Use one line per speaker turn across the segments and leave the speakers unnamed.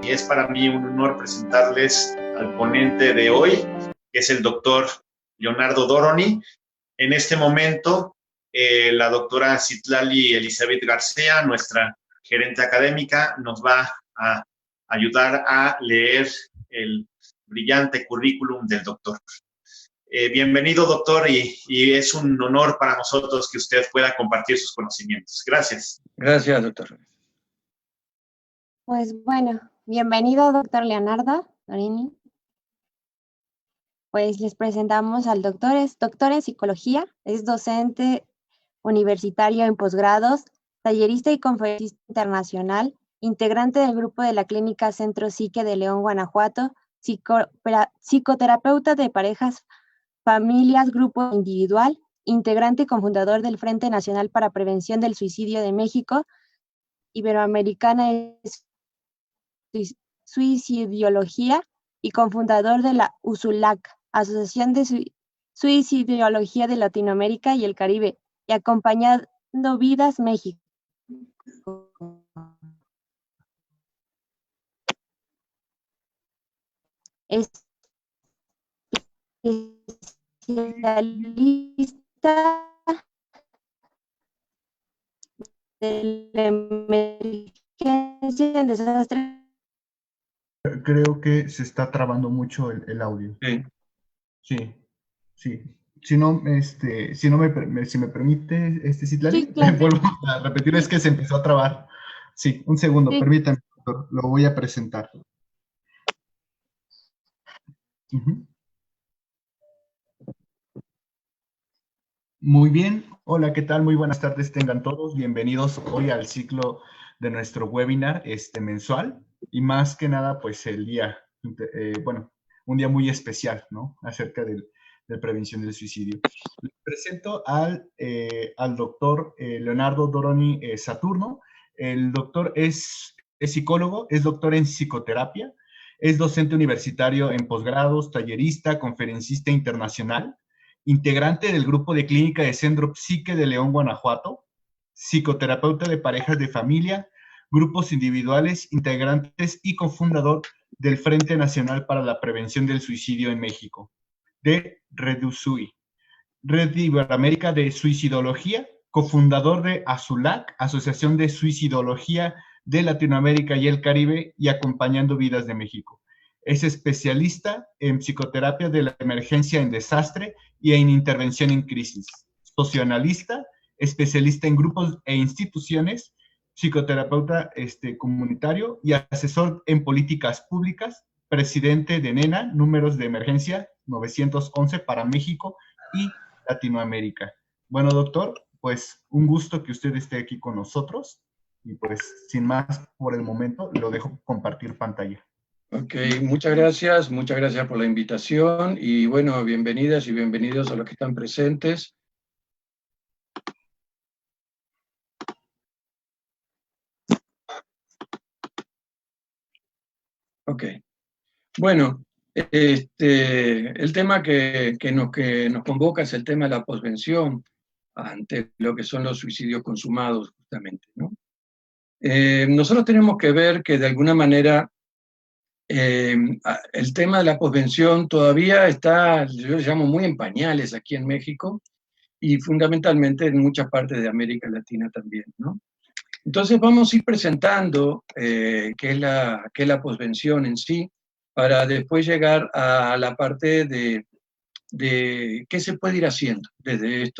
y es para mí un honor presentarles al ponente de hoy, que es el doctor Leonardo Doroni. En este momento, la doctora Citlali Elizabeth García, nuestra gerente académica, nos va a ayudar a leer el brillante currículum del doctor. Bienvenido, doctor, y es un honor para nosotros que usted pueda compartir sus conocimientos. Gracias.
Gracias, doctor.
Pues bueno, bienvenido, doctor Leonardo Doroni. Pues les presentamos al doctor, es doctor en psicología, es docente universitario en posgrados, tallerista y conferencista internacional, integrante del grupo de la Clínica Centro Psique de León, Guanajuato, psicoterapeuta de parejas, familias, grupo individual, integrante y cofundador del Frente Nacional para Prevención del Suicidio de México, Iberoamericana de Suicidología y cofundador de la USULAC, Asociación de Suicidología de Latinoamérica y el Caribe, y Acompañando Vidas México. Especialista de la emergencia en desastres.
Creo que se está trabando mucho el audio.
Sí.
Sí. Si no, si me permite, Citlali,
Sí, claro.
vuelvo a repetir, es que se empezó a trabar. Sí, un segundo,
Sí.
permítame, doctor, lo voy a presentar. Muy bien, hola, ¿qué tal? Muy buenas tardes tengan todos, bienvenidos hoy al ciclo de nuestro webinar mensual, y más que nada, pues el día, un día muy especial, ¿no? Acerca de prevención del suicidio. Les presento al doctor Leonardo Doroni Saturno. El doctor es psicólogo, es doctor en psicoterapia, es docente universitario en posgrados, tallerista, conferencista internacional, integrante del grupo de clínica de Centro Psique de León, Guanajuato, psicoterapeuta de parejas de familia, grupos individuales, integrantes y cofundador del Frente Nacional para la Prevención del Suicidio en México, de REDUSUI, Red Iberoamérica de Suicidología, cofundador de ASULAC, Asociación de Suicidología de Latinoamérica y el Caribe, y Acompañando Vidas de México. Es especialista en psicoterapia de la emergencia en desastre y en intervención en crisis. Socionalista, especialista en grupos e instituciones, psicoterapeuta comunitario y asesor en políticas públicas, presidente de NENA, Números de Emergencia 911 para México y Latinoamérica. Bueno, doctor, pues un gusto que usted esté aquí con nosotros, y pues sin más por el momento lo dejo compartir pantalla.
Ok, muchas gracias por la invitación, y bueno, bienvenidas y bienvenidos a los que están presentes. Ok, bueno, el tema que nos convoca es el tema de la posvención ante lo que son los suicidios consumados, justamente, ¿no? Nosotros tenemos que ver que de alguna manera el tema de la posvención todavía está, yo lo llamo, muy en pañales aquí en México, y fundamentalmente en muchas partes de América Latina también, ¿no? Entonces vamos a ir presentando qué es la posvención en sí, para después llegar a la parte de qué se puede ir haciendo desde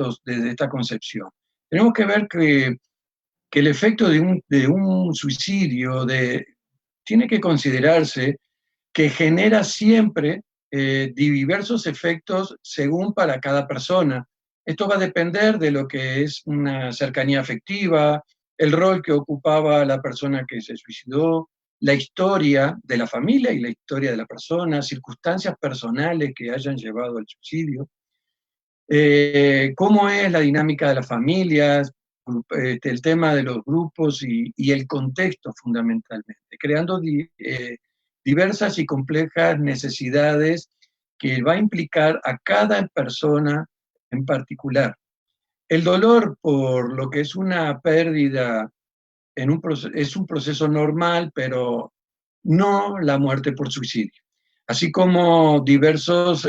esta concepción. Tenemos que ver que el efecto de un suicidio tiene que considerarse que genera siempre diversos efectos según para cada persona. Esto va a depender de lo que es una cercanía afectiva, el rol que ocupaba la persona que se suicidó, la historia de la familia y la historia de la persona, circunstancias personales que hayan llevado al suicidio, cómo es la dinámica de las familias, el tema de los grupos y el contexto fundamentalmente, creando diversas y complejas necesidades que va a implicar a cada persona en particular. El dolor por lo que es una pérdida es un proceso normal, pero no la muerte por suicidio. Así como diversos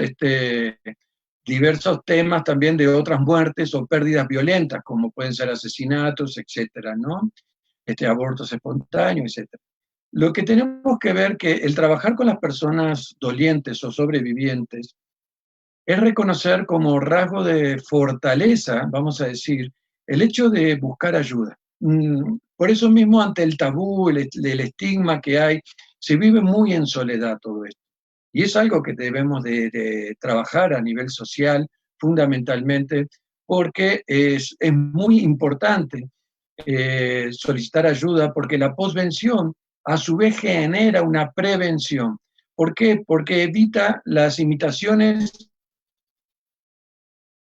temas también de otras muertes o pérdidas violentas, como pueden ser asesinatos, etcétera, ¿no? Abortos espontáneos, etcétera. Lo que tenemos que ver que el trabajar con las personas dolientes o sobrevivientes es reconocer como rasgo de fortaleza, vamos a decir, el hecho de buscar ayuda. Por eso mismo, ante el tabú, el estigma que hay, se vive muy en soledad todo esto. Y es algo que debemos de trabajar a nivel social, fundamentalmente, porque es muy importante solicitar ayuda, porque la posvención a su vez genera una prevención. ¿Por qué? Porque evita las imitaciones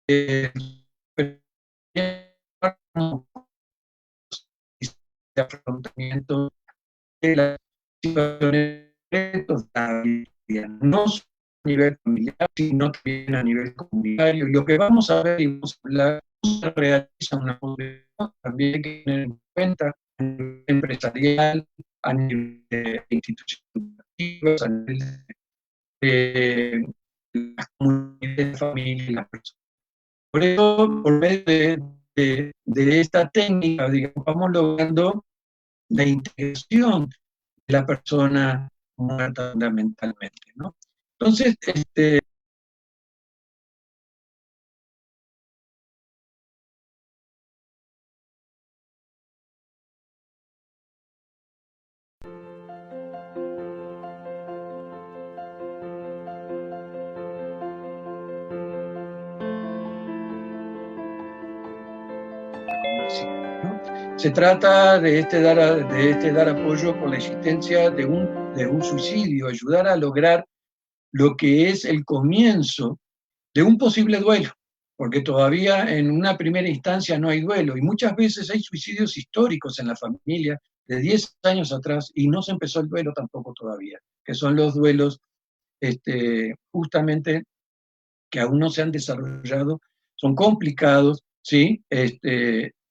de afrontamiento de las situaciones de la vida, no solo a nivel familiar, sino también a nivel comunitario. Y lo que vamos a ver y vamos a hablar, se realiza una posvención, también hay que tener en cuenta a nivel empresarial, a nivel de instituciones educativas, a nivel de las comunidades de familia y las personas. Por eso, por medio de esta técnica, digamos, vamos logrando la integración de la persona muerta fundamentalmente, ¿no? Entonces, ¿no? Se trata de dar apoyo por la existencia de un suicidio, ayudar a lograr lo que es el comienzo de un posible duelo, porque todavía en una primera instancia no hay duelo, y muchas veces hay suicidios históricos en la familia de 10 años atrás y no se empezó el duelo tampoco todavía, que son los duelos justamente que aún no se han desarrollado, son complicados, ¿sí?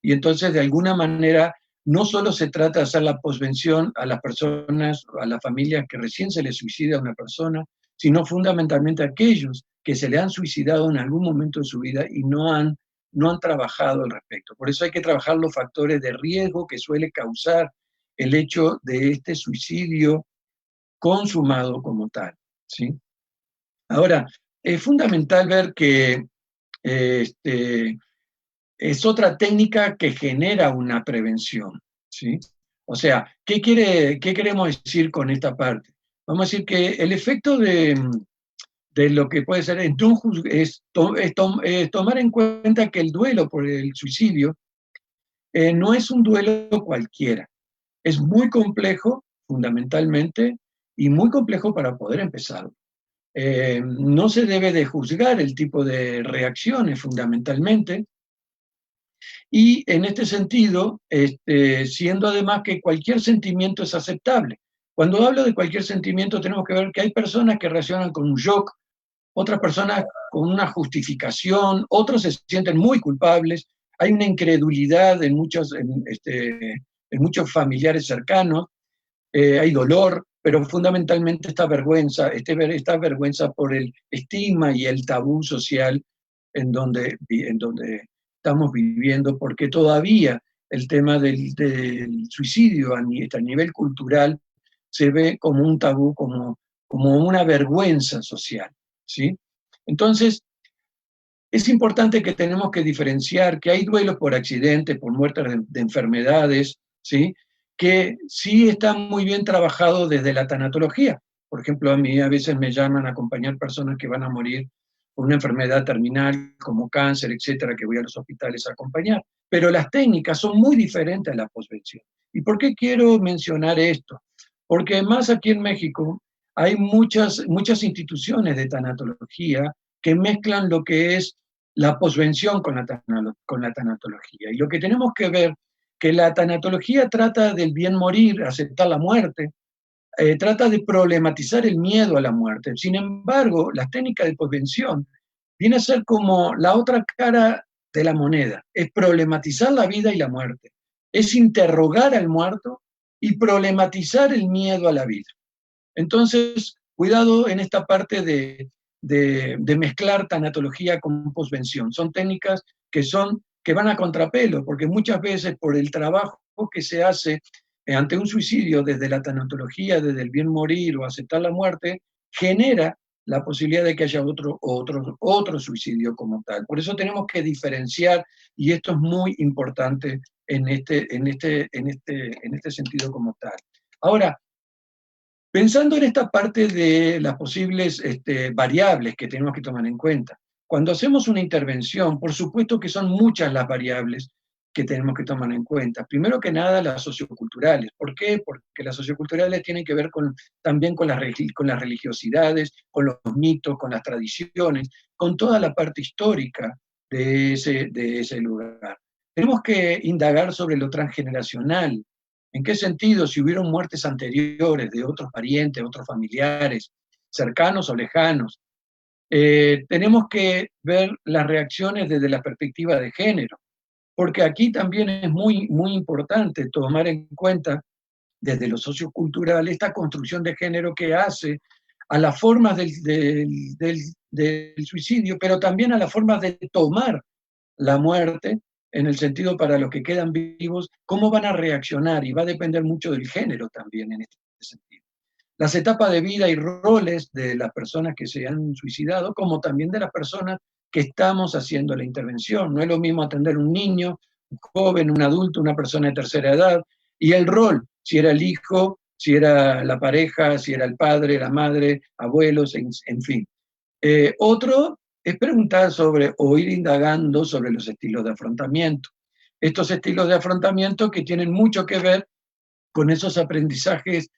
Y entonces de alguna manera no solo se trata de hacer la posvención a las personas, a las familias que recién se les suicida a una persona, sino fundamentalmente a aquellos que se le han suicidado en algún momento de su vida y no han trabajado al respecto. Por eso hay que trabajar los factores de riesgo que suele causar el hecho de este suicidio consumado como tal, ¿sí? Ahora, es fundamental ver que es otra técnica que genera una prevención, ¿sí? O sea, ¿qué queremos decir con esta parte? Vamos a decir que el efecto de lo que puede ser es tomar en cuenta que el duelo por el suicidio no es un duelo cualquiera. Es muy complejo, fundamentalmente, y muy complejo para poder empezar. No se debe de juzgar el tipo de reacciones, fundamentalmente, y en este sentido, siendo además que cualquier sentimiento es aceptable. Cuando hablo de cualquier sentimiento, tenemos que ver que hay personas que reaccionan con un shock, otras personas con una justificación, otros se sienten muy culpables, hay una incredulidad en muchos familiares cercanos, hay dolor, pero fundamentalmente esta vergüenza por el estigma y el tabú social en donde estamos viviendo, porque todavía el tema del suicidio a nivel cultural se ve como un tabú, como una vergüenza social, ¿sí? Entonces, es importante que tenemos que diferenciar que hay duelos por accidente, por muertes de enfermedades, ¿sí? Que sí están muy bien trabajados desde la tanatología. Por ejemplo, a mí a veces me llaman a acompañar personas que van a morir por una enfermedad terminal como cáncer, etcétera, que voy a los hospitales a acompañar. Pero las técnicas son muy diferentes a la posvención. ¿Y por qué quiero mencionar esto? Porque además aquí en México hay muchas instituciones de tanatología que mezclan lo que es la posvención con la tanatología. Y lo que tenemos que ver que la tanatología trata del bien morir, aceptar la muerte, trata de problematizar el miedo a la muerte. Sin embargo, las técnicas de posvención viene a ser como la otra cara de la moneda, es problematizar la vida y la muerte, es interrogar al muerto y problematizar el miedo a la vida. Entonces, cuidado en esta parte de mezclar tanatología con posvención. Son técnicas que van a contrapelo, porque muchas veces por el trabajo que se hace ante un suicidio desde la tanatología, desde el bien morir o aceptar la muerte, genera la posibilidad de que haya otro suicidio como tal. Por eso tenemos que diferenciar, y esto es muy importante en este sentido como tal. Ahora, pensando en esta parte de las posibles variables que tenemos que tomar en cuenta, cuando hacemos una intervención, por supuesto que son muchas las variables que tenemos que tomar en cuenta. Primero que nada, las socioculturales. ¿Por qué? Porque las socioculturales tienen que ver también con las religiosidades, con los mitos, con las tradiciones, con toda la parte histórica de ese lugar. Tenemos que indagar sobre lo transgeneracional. ¿En qué sentido? Si hubieron muertes anteriores de otros parientes, otros familiares, cercanos o lejanos. Tenemos que ver las reacciones desde la perspectiva de género, porque aquí también es muy, muy importante tomar en cuenta desde lo sociocultural esta construcción de género que hace a las formas del suicidio, pero también a las formas de tomar la muerte, en el sentido para los que quedan vivos, cómo van a reaccionar, y va a depender mucho del género también en este sentido. Las etapas de vida y roles de las personas que se han suicidado, como también de las personas que estamos haciendo la intervención. No es lo mismo atender un niño, un joven, un adulto, una persona de tercera edad, y el rol, si era el hijo, si era la pareja, si era el padre, la madre, abuelos, en fin. Otro es preguntar sobre o ir indagando sobre los estilos de afrontamiento. Estos estilos de afrontamiento que tienen mucho que ver con esos aprendizajes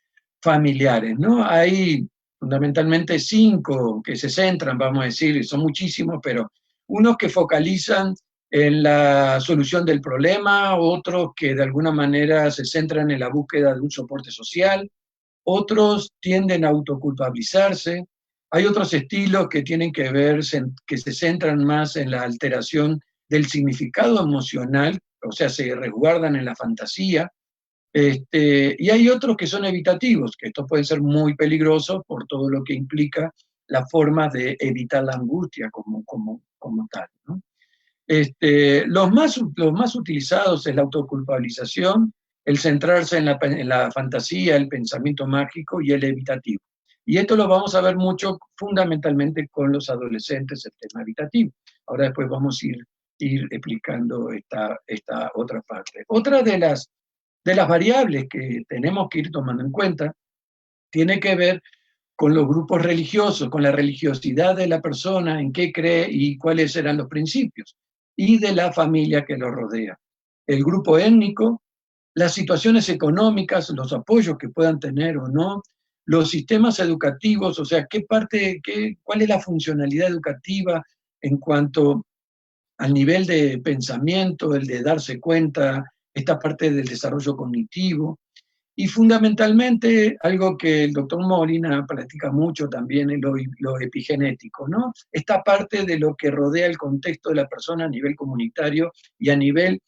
familiares, ¿no? Hay fundamentalmente 5 que se centran, vamos a decir, son muchísimos, pero unos que focalizan en la solución del problema, otros que de alguna manera se centran en la búsqueda de un soporte social, otros tienden a autoculpabilizarse, hay otros estilos que tienen que ver, que se centran más en la alteración del significado emocional, o sea, se resguardan en la fantasía, y hay otros que son evitativos, que esto puede ser muy peligroso por todo lo que implica la forma de evitar la angustia como tal, ¿no? Los más utilizados es la autoculpabilización, el centrarse en la fantasía, el pensamiento mágico y el evitativo. Y esto lo vamos a ver mucho fundamentalmente con los adolescentes, el tema evitativo. Ahora después vamos a ir explicando esta otra parte. Otra de las variables que tenemos que ir tomando en cuenta tiene que ver con los grupos religiosos, con la religiosidad de la persona, en qué cree y cuáles eran los principios, y de la familia que lo rodea. El grupo étnico, las situaciones económicas, los apoyos que puedan tener o no, los sistemas educativos, o sea, cuál es la funcionalidad educativa en cuanto al nivel de pensamiento, el de darse cuenta, esta parte del desarrollo cognitivo, y fundamentalmente algo que el doctor Molina practica mucho también es lo epigenético, ¿no? Esta parte de lo que rodea el contexto de la persona a nivel comunitario y a nivel,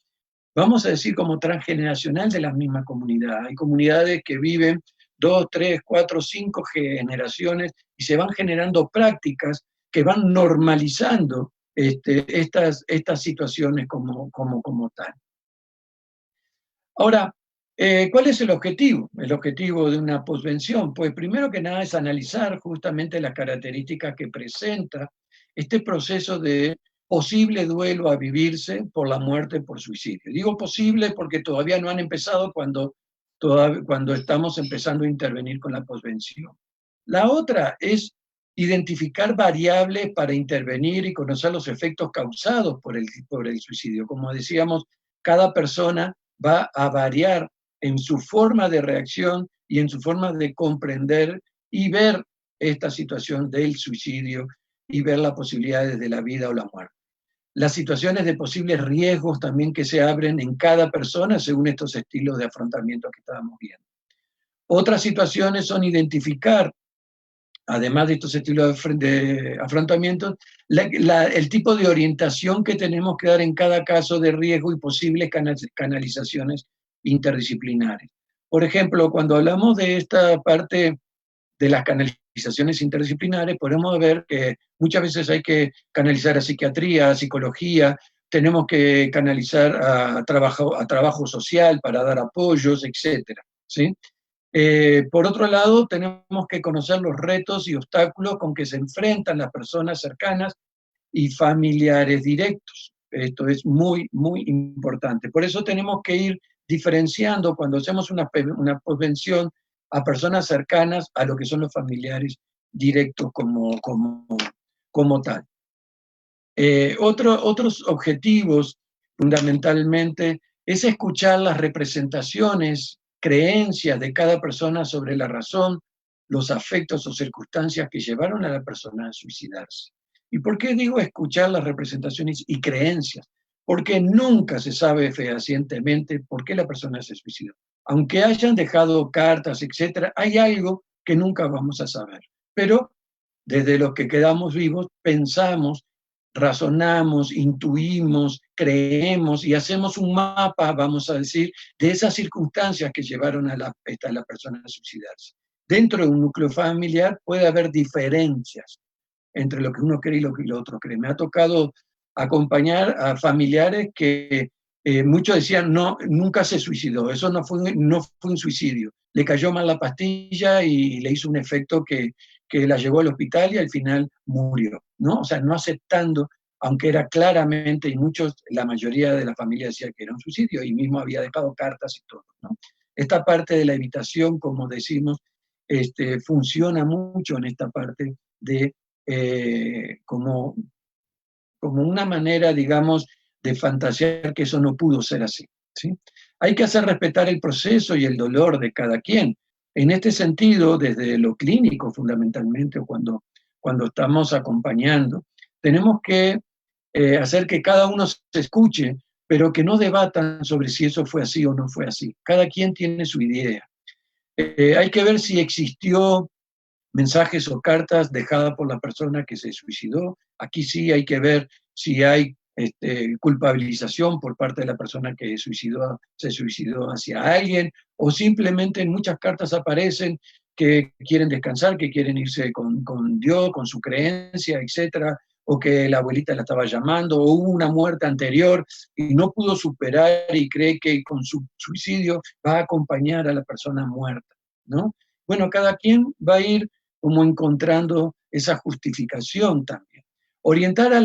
vamos a decir, como transgeneracional de la misma comunidad. Hay comunidades que viven 2, 3, 4, 5 generaciones y se van generando prácticas que van normalizando estas situaciones como tal. Ahora, ¿cuál es el objetivo? El objetivo de una posvención, pues primero que nada es analizar justamente las características que presenta este proceso de posible duelo a vivirse por la muerte por suicidio. Digo posible porque todavía no han empezado cuando estamos empezando a intervenir con la posvención. La otra es identificar variables para intervenir y conocer los efectos causados por el suicidio. Como decíamos, cada persona va a variar en su forma de reacción y en su forma de comprender y ver esta situación del suicidio y ver las posibilidades de la vida o la muerte. Las situaciones de posibles riesgos también que se abren en cada persona según estos estilos de afrontamiento que estábamos viendo. Otras situaciones son identificar, además de estos estilos de afrontamiento, el tipo de orientación que tenemos que dar en cada caso de riesgo y posibles canalizaciones interdisciplinares. Por ejemplo, cuando hablamos de esta parte de las canalizaciones interdisciplinares, podemos ver que muchas veces hay que canalizar a psiquiatría, a psicología, tenemos que canalizar a trabajo social para dar apoyos, etcétera, ¿sí? Por otro lado, tenemos que conocer los retos y obstáculos con que se enfrentan las personas cercanas y familiares directos. Esto es muy, muy importante. Por eso tenemos que ir diferenciando cuando hacemos una posvención a personas cercanas a lo que son los familiares directos como tal. Otros objetivos, fundamentalmente, es escuchar las representaciones, creencias de cada persona sobre la razón, los afectos o circunstancias que llevaron a la persona a suicidarse. ¿Y por qué digo escuchar las representaciones y creencias? Porque nunca se sabe fehacientemente por qué la persona se suicidó. Aunque hayan dejado cartas, etcétera, hay algo que nunca vamos a saber. Pero desde los que quedamos vivos, pensamos, razonamos, intuimos, creemos y hacemos un mapa, vamos a decir, de esas circunstancias que llevaron a la persona a suicidarse. Dentro de un núcleo familiar puede haber diferencias entre lo que uno cree y lo que el otro cree. Me ha tocado acompañar a familiares que muchos decían, no, nunca se suicidó, eso no fue un suicidio. Le cayó mal la pastilla y le hizo un efecto que la llevó al hospital y al final murió, ¿no? O sea, no aceptando, aunque era claramente, y la mayoría de la familia decía que era un suicidio, y mismo había dejado cartas y todo, ¿no? Esta parte de la evitación, como decimos, funciona mucho en esta parte de como una manera, digamos, de fantasear que eso no pudo ser así, ¿sí? Hay que hacer respetar el proceso y el dolor de cada quien. En este sentido, desde lo clínico fundamentalmente, o cuando estamos acompañando, tenemos que hacer que cada uno se escuche, pero que no debatan sobre si eso fue así o no fue así. Cada quien tiene su idea. Hay que ver si existió mensajes o cartas dejadas por la persona que se suicidó. Aquí sí hay que ver si hay culpabilización por parte de la persona que se suicidó hacia alguien, o simplemente en muchas cartas aparecen que quieren descansar, que quieren irse con Dios, con su creencia, etcétera, o que la abuelita la estaba llamando, o hubo una muerte anterior y no pudo superar y cree que con su suicidio va a acompañar a la persona muerta, ¿no? Bueno, cada quien va a ir como encontrando esa justificación también. Orientar a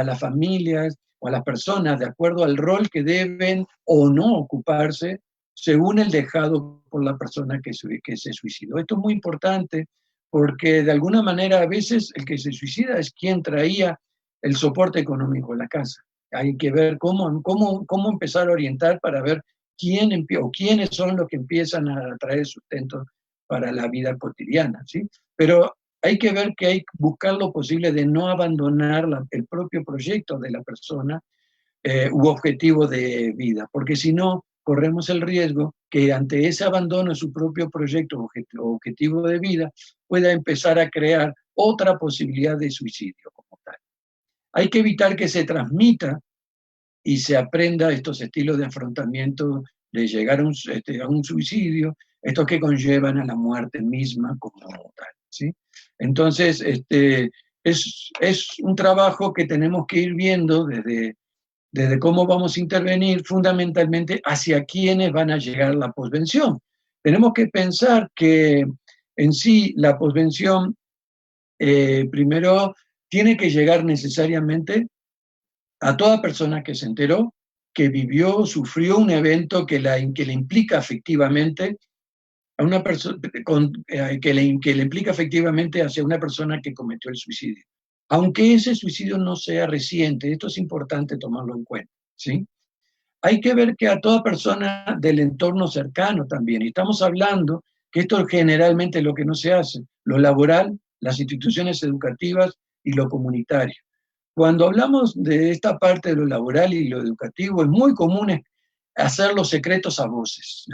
las familias o a las personas de acuerdo al rol que deben o no ocuparse según el dejado por la persona que se suicidó. Esto es muy importante porque de alguna manera a veces el que se suicida es quien traía el soporte económico en la casa. Hay que ver cómo empezar a orientar para ver quiénes son los que empiezan a traer sustento para la vida cotidiana, ¿sí? Pero hay que ver que hay que buscar lo posible de no abandonar el propio proyecto de la persona u objetivo de vida, porque si no, corremos el riesgo que ante ese abandono de su propio proyecto o objetivo de vida pueda empezar a crear otra posibilidad de suicidio como tal. Hay que evitar que se transmita y se aprenda estos estilos de afrontamiento de llegar a un suicidio, estos que conllevan a la muerte misma como tal, ¿sí? Entonces, es un trabajo que tenemos que ir viendo desde cómo vamos a intervenir fundamentalmente hacia quiénes van a llegar la posvención. Tenemos que pensar que en sí la posvención primero tiene que llegar necesariamente a toda persona que se enteró, que vivió, sufrió un evento que le implica afectivamente a una persona, que le implica efectivamente hacia una persona que cometió el suicidio. Aunque ese suicidio no sea reciente, esto es importante tomarlo en cuenta, ¿sí? Hay que ver que a toda persona del entorno cercano también, y estamos hablando que esto generalmente es lo que no se hace, lo laboral, las instituciones educativas y lo comunitario. Cuando hablamos de esta parte de lo laboral y lo educativo, es muy común hacer los secretos a voces.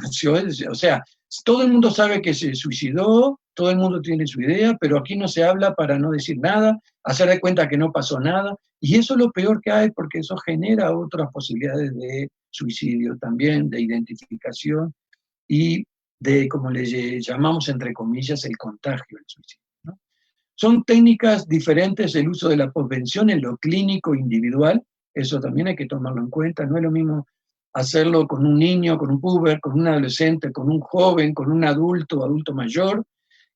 O sea, todo el mundo sabe que se suicidó, todo el mundo tiene su idea, pero aquí no se habla para no decir nada, hacer de cuenta que no pasó nada, y eso es lo peor que hay porque eso genera otras posibilidades de suicidio también, de identificación, y como le llamamos entre comillas, el contagio del suicidio, ¿no? Son técnicas diferentes el uso de la posvención en lo clínico individual, eso también hay que tomarlo en cuenta, no es lo mismo hacerlo con un niño, con un puber, con un adolescente, con un joven, con un adulto mayor,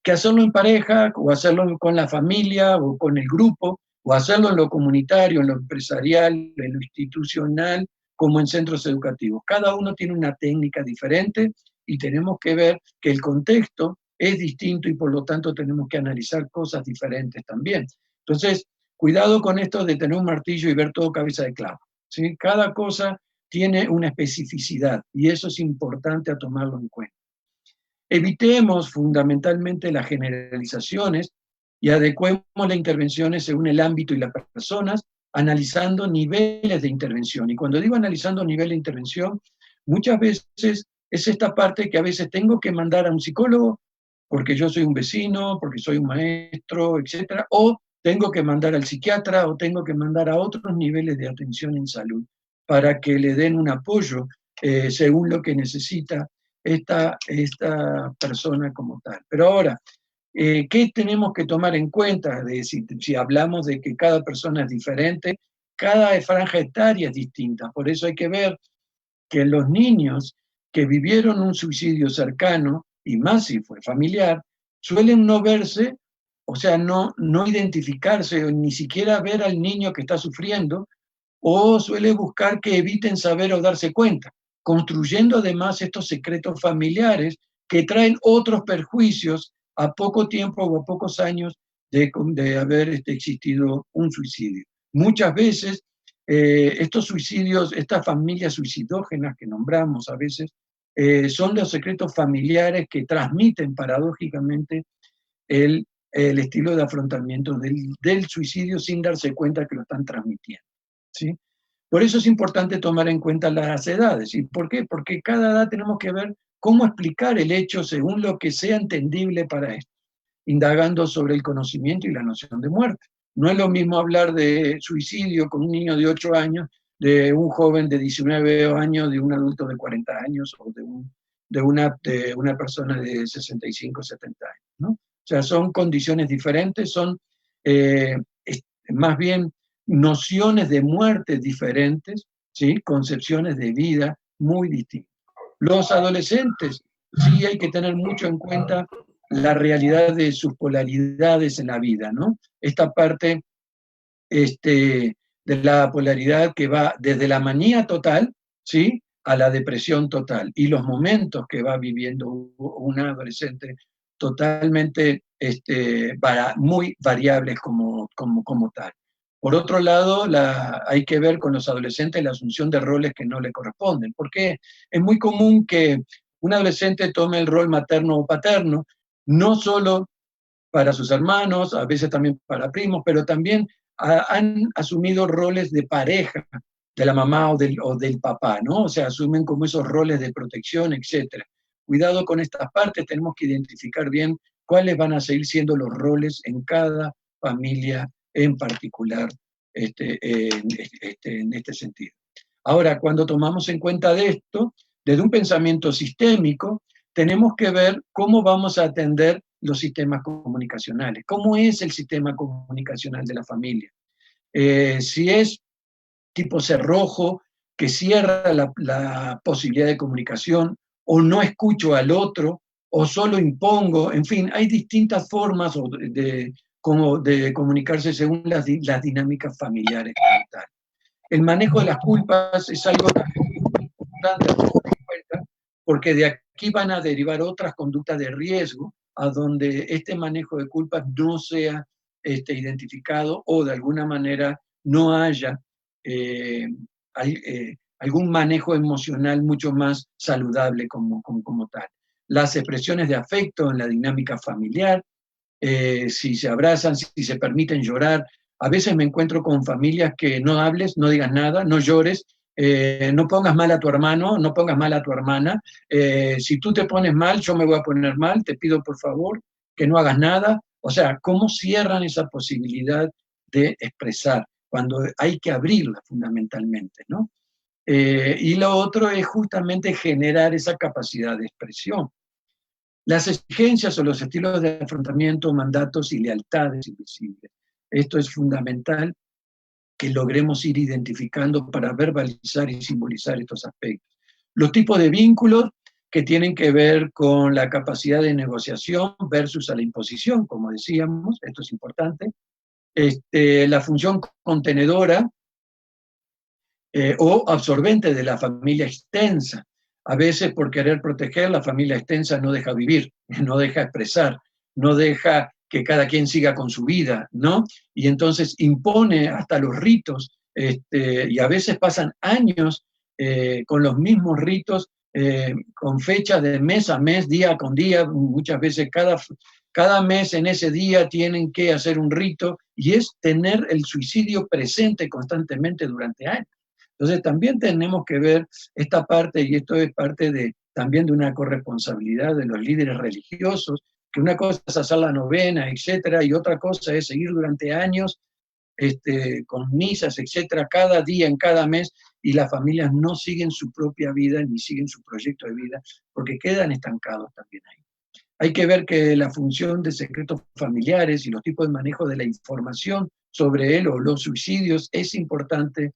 que hacerlo en pareja, o hacerlo con la familia, o con el grupo, o hacerlo en lo comunitario, en lo empresarial, en lo institucional, como en centros educativos. Cada uno tiene una técnica diferente y tenemos que ver que el contexto es distinto y por lo tanto tenemos que analizar cosas diferentes también. Entonces, cuidado con esto de tener un martillo y ver todo cabeza de clavo, ¿sí? Cada cosa tiene una especificidad y eso es importante a tomarlo en cuenta. Evitemos fundamentalmente las generalizaciones y adecuemos las intervenciones según el ámbito y las personas, analizando niveles de intervención. Y cuando digo analizando nivel de intervención, muchas veces es esta parte que a veces tengo que mandar a un psicólogo porque yo soy un vecino, porque soy un maestro, etcétera, o tengo que mandar al psiquiatra o tengo que mandar a otros niveles de atención en salud para que le den un apoyo según lo que necesita esta persona como tal. Pero ahora, ¿qué tenemos que tomar en cuenta? Si hablamos de que cada persona es diferente, cada franja etaria es distinta. Por eso hay que ver que los niños que vivieron un suicidio cercano, y más si fue familiar, suelen no verse, o sea, no identificarse, o ni siquiera ver al niño que está sufriendo, o suele buscar que eviten saber o darse cuenta, construyendo además estos secretos familiares que traen otros perjuicios a poco tiempo o a pocos años de haber existido un suicidio. Muchas veces estos suicidios, estas familias suicidógenas que nombramos a veces, son los secretos familiares que transmiten paradójicamente el estilo de afrontamiento del suicidio sin darse cuenta que lo están transmitiendo, ¿sí? Por eso es importante tomar en cuenta las edades. ¿Y por qué? Porque cada edad tenemos que ver cómo explicar el hecho según lo que sea entendible para esto, indagando sobre el conocimiento y la noción de muerte. No es lo mismo hablar de suicidio con un niño de 8 años, de un joven de 19 años, de un adulto de 40 años o de una persona de 65, 70 años, ¿no? O sea, son condiciones diferentes, son más bien nociones de muerte diferentes, ¿sí? Concepciones de vida muy distintas. Los adolescentes, sí hay que tener mucho en cuenta la realidad de sus polaridades en la vida, ¿no? Esta parte de la polaridad que va desde la manía total, ¿sí?, a la depresión total, y los momentos que va viviendo un adolescente totalmente muy variables como tal. Por otro lado, hay que ver con los adolescentes la asunción de roles que no le corresponden, porque es muy común que un adolescente tome el rol materno o paterno, no solo para sus hermanos, a veces también para primos, pero también han asumido roles de pareja de la mamá o del papá, ¿no? O sea, asumen como esos roles de protección, etc. Cuidado con estas partes, tenemos que identificar bien cuáles van a seguir siendo los roles en cada familia en particular en este sentido. Ahora, cuando tomamos en cuenta de esto, desde un pensamiento sistémico, tenemos que ver cómo vamos a atender los sistemas comunicacionales. ¿Cómo es el sistema comunicacional de la familia? Si es tipo cerrojo, que cierra la posibilidad de comunicación, o no escucho al otro, o solo impongo, en fin, hay distintas formas de comunicarse según las dinámicas familiares. El manejo de las culpas es algo muy importante a tener en cuenta, porque de aquí van a derivar otras conductas de riesgo a donde este manejo de culpas no sea identificado o de alguna manera no haya algún manejo emocional mucho más saludable como tal. Las expresiones de afecto en la dinámica familiar, si se abrazan, si se permiten llorar. A veces me encuentro con familias que no hables, no digas nada, no llores, no pongas mal a tu hermano, no pongas mal a tu hermana. Si tú te pones mal, yo me voy a poner mal, te pido por favor que no hagas nada. O sea, ¿cómo cierran esa posibilidad de expresar cuando hay que abrirla fundamentalmente, ¿no? Y lo otro es justamente generar esa capacidad de expresión. Las exigencias o los estilos de afrontamiento, mandatos y lealtades invisibles. Esto es fundamental que logremos ir identificando para verbalizar y simbolizar estos aspectos. Los tipos de vínculos que tienen que ver con la capacidad de negociación versus a la imposición, como decíamos, esto es importante. La función contenedora o absorbente de la familia extensa. A veces, por querer proteger, la familia extensa no deja vivir, no deja expresar, no deja que cada quien siga con su vida, ¿no? Y entonces impone hasta los ritos, y a veces pasan años con los mismos ritos, con fechas de mes a mes, día con día, muchas veces cada mes en ese día tienen que hacer un rito, y es tener el suicidio presente constantemente durante años. Entonces también tenemos que ver esta parte, y esto es parte también de una corresponsabilidad de los líderes religiosos, que una cosa es hacer la novena, etcétera, y otra cosa es seguir durante años con misas, etcétera, cada día, en cada mes, y las familias no siguen su propia vida ni siguen su proyecto de vida, porque quedan estancados también ahí. Hay que ver que la función de secretos familiares y los tipos de manejo de la información sobre él o los suicidios es importante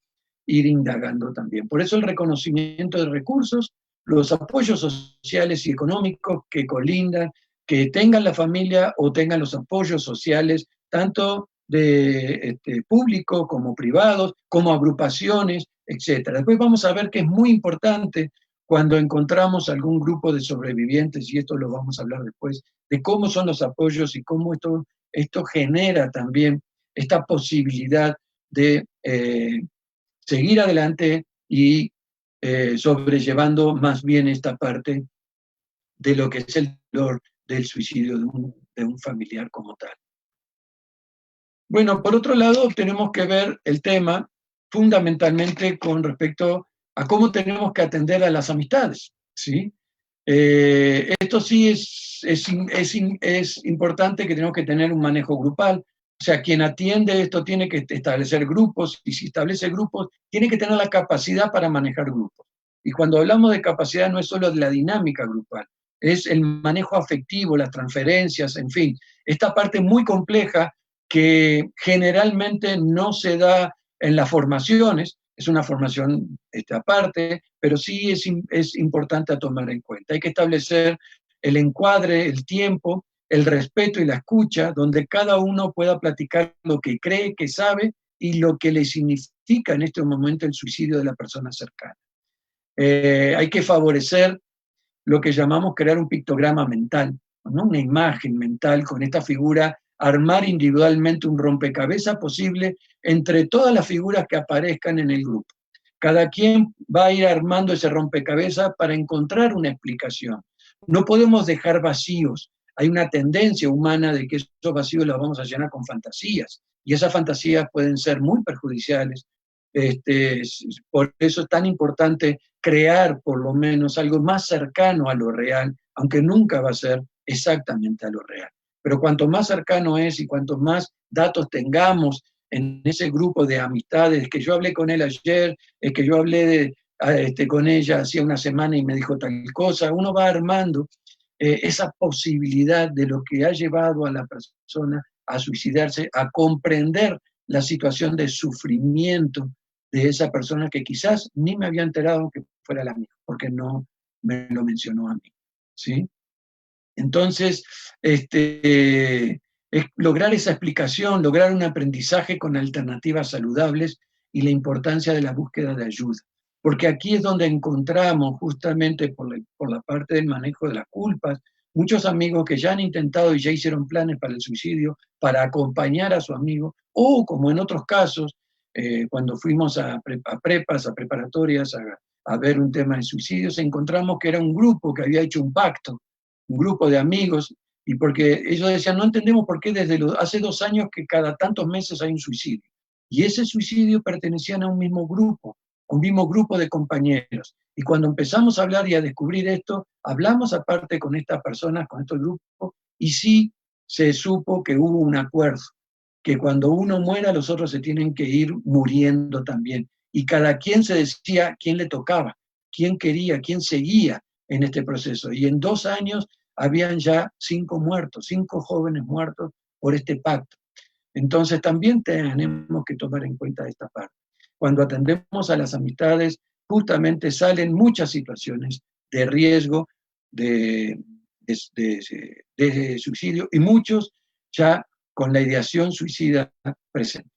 ir indagando también. Por eso el reconocimiento de recursos, los apoyos sociales y económicos que colindan, que tengan la familia o tengan los apoyos sociales, tanto de público como privados, como agrupaciones, etc. Después vamos a ver que es muy importante cuando encontramos algún grupo de sobrevivientes, y esto lo vamos a hablar después, de cómo son los apoyos y cómo esto genera también esta posibilidad de seguir adelante y sobrellevando más bien esta parte de lo que es el dolor del suicidio de un familiar como tal. Bueno, por otro lado, tenemos que ver el tema fundamentalmente con respecto a cómo tenemos que atender a las amistades, ¿sí? Esto sí es importante, que tenemos que tener un manejo grupal. O sea, quien atiende esto tiene que establecer grupos, y si establece grupos, tiene que tener la capacidad para manejar grupos. Y cuando hablamos de capacidad, no es solo de la dinámica grupal, es el manejo afectivo, las transferencias, en fin, esta parte muy compleja que generalmente no se da en las formaciones. Es una formación aparte, pero sí es importante a tomar en cuenta. Hay que establecer el encuadre, el tiempo, el respeto y la escucha, donde cada uno pueda platicar lo que cree, que sabe, y lo que le significa en este momento el suicidio de la persona cercana. Hay que favorecer lo que llamamos crear un pictograma mental, ¿no? Una imagen mental con esta figura, armar individualmente un rompecabezas posible entre todas las figuras que aparezcan en el grupo. Cada quien va a ir armando ese rompecabezas para encontrar una explicación. No podemos dejar vacíos. Hay una tendencia humana de que esos vacíos los vamos a llenar con fantasías, y esas fantasías pueden ser muy perjudiciales. Por eso es tan importante crear por lo menos algo más cercano a lo real, aunque nunca va a ser exactamente a lo real. Pero cuanto más cercano es y cuanto más datos tengamos en ese grupo de amistades, que yo hablé con él ayer, que yo hablé con ella hacía una semana y me dijo tal cosa, uno va armando esa posibilidad de lo que ha llevado a la persona a suicidarse, a comprender la situación de sufrimiento de esa persona que quizás ni me había enterado que fuera la mía, porque no me lo mencionó a mí, ¿sí? Entonces, es lograr esa explicación, lograr un aprendizaje con alternativas saludables y la importancia de la búsqueda de ayuda. Porque aquí es donde encontramos, justamente por la parte del manejo de las culpas, muchos amigos que ya han intentado y ya hicieron planes para el suicidio, para acompañar a su amigo, o como en otros casos, cuando fuimos a prepas, a preparatorias, a ver un tema de suicidios, encontramos que era un grupo que había hecho un pacto, un grupo de amigos, y porque ellos decían, no entendemos por qué desde hace 2 años que cada tantos meses hay un suicidio. Y ese suicidio pertenecían a un mismo grupo de compañeros. Y cuando empezamos a hablar y a descubrir esto, hablamos aparte con estas personas, con estos grupos, y sí se supo que hubo un acuerdo, que cuando uno muera, los otros se tienen que ir muriendo también. Y cada quien se decía quién le tocaba, quién quería, quién seguía en este proceso. Y en 2 años habían ya 5 muertos, 5 jóvenes muertos por este pacto. Entonces también tenemos que tomar en cuenta esta parte. Cuando atendemos a las amistades, justamente salen muchas situaciones de riesgo, de suicidio, y muchos ya con la ideación suicida presente,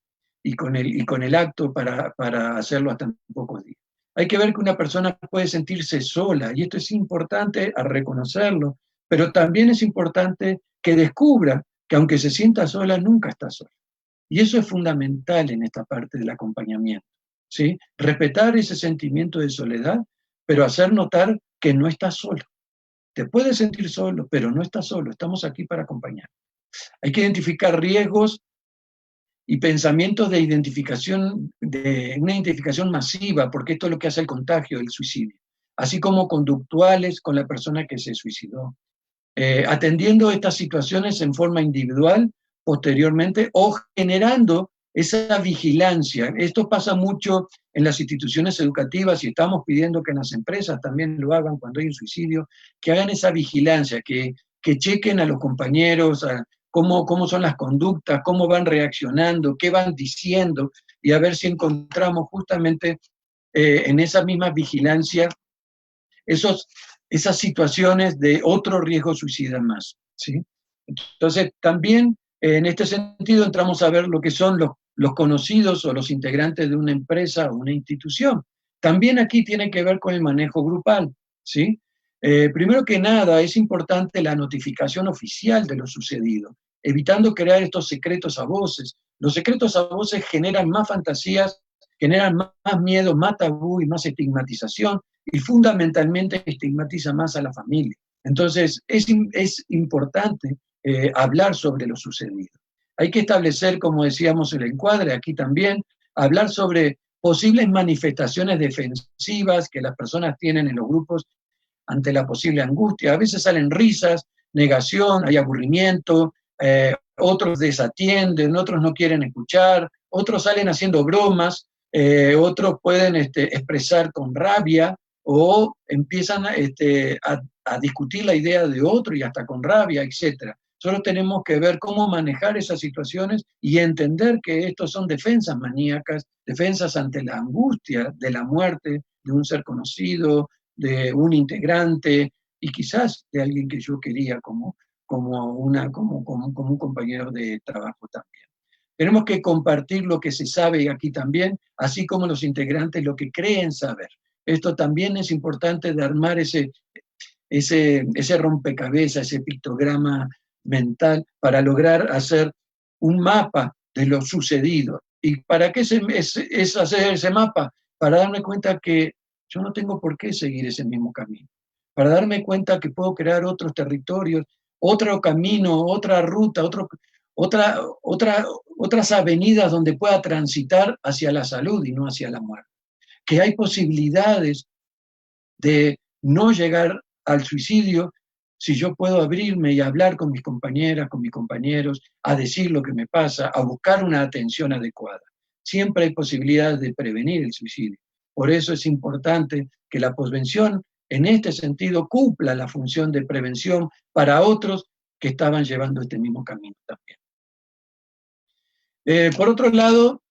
y con el acto para hacerlo hasta en pocos días. Hay que ver que una persona puede sentirse sola, y esto es importante a reconocerlo, pero también es importante que descubra que aunque se sienta sola, nunca está sola. Y eso es fundamental en esta parte del acompañamiento, ¿sí? Respetar ese sentimiento de soledad, pero hacer notar que no estás solo. Te puedes sentir solo, pero no estás solo, estamos aquí para acompañar. Hay que identificar riesgos y pensamientos de identificación, de una identificación masiva, porque esto es lo que hace el contagio del suicidio, así como conductuales con la persona que se suicidó. Atendiendo estas situaciones en forma individual posteriormente o generando esa vigilancia. Esto pasa mucho en las instituciones educativas y estamos pidiendo que en las empresas también lo hagan cuando hay un suicidio, que hagan esa vigilancia, que chequen a los compañeros, a cómo son las conductas, cómo van reaccionando, qué van diciendo, y a ver si encontramos justamente en esa misma vigilancia esas situaciones de otro riesgo suicida más, ¿sí? Entonces, también en este sentido entramos a ver lo que son los conocidos o los integrantes de una empresa o una institución. También aquí tiene que ver con el manejo grupal, ¿sí? Primero que nada, es importante la notificación oficial de lo sucedido, evitando crear estos secretos a voces. Los secretos a voces generan más fantasías, generan más miedo, más tabú y más estigmatización, y fundamentalmente estigmatiza más a la familia. Entonces, es importante hablar sobre lo sucedido. Hay que establecer, como decíamos, el encuadre, aquí también, hablar sobre posibles manifestaciones defensivas que las personas tienen en los grupos ante la posible angustia. A veces salen risas, negación, hay aburrimiento, otros desatienden, otros no quieren escuchar, otros salen haciendo bromas, otros pueden expresar con rabia, o empiezan a discutir la idea de otro y hasta con rabia, etc. Solo tenemos que ver cómo manejar esas situaciones y entender que estos son defensas maníacas, defensas ante la angustia de la muerte de un ser conocido, de un integrante y quizás de alguien que yo quería como un compañero de trabajo también. Tenemos que compartir lo que se sabe aquí también, así como los integrantes lo que creen saber. Esto también es importante de armar ese rompecabezas, ese pictograma mental para lograr hacer un mapa de lo sucedido. ¿Y para qué es hacer ese mapa? Para darme cuenta que yo no tengo por qué seguir ese mismo camino. Para darme cuenta que puedo crear otros territorios, otro camino, otra ruta, otras avenidas donde pueda transitar hacia la salud y no hacia la muerte. Que hay posibilidades de no llegar al suicidio si yo puedo abrirme y hablar con mis compañeras, con mis compañeros, a decir lo que me pasa, a buscar una atención adecuada. Siempre hay posibilidades de prevenir el suicidio. Por eso es importante que la posvención, en este sentido, cumpla la función de prevención para otros que estaban llevando este mismo camino también. Por otro lado,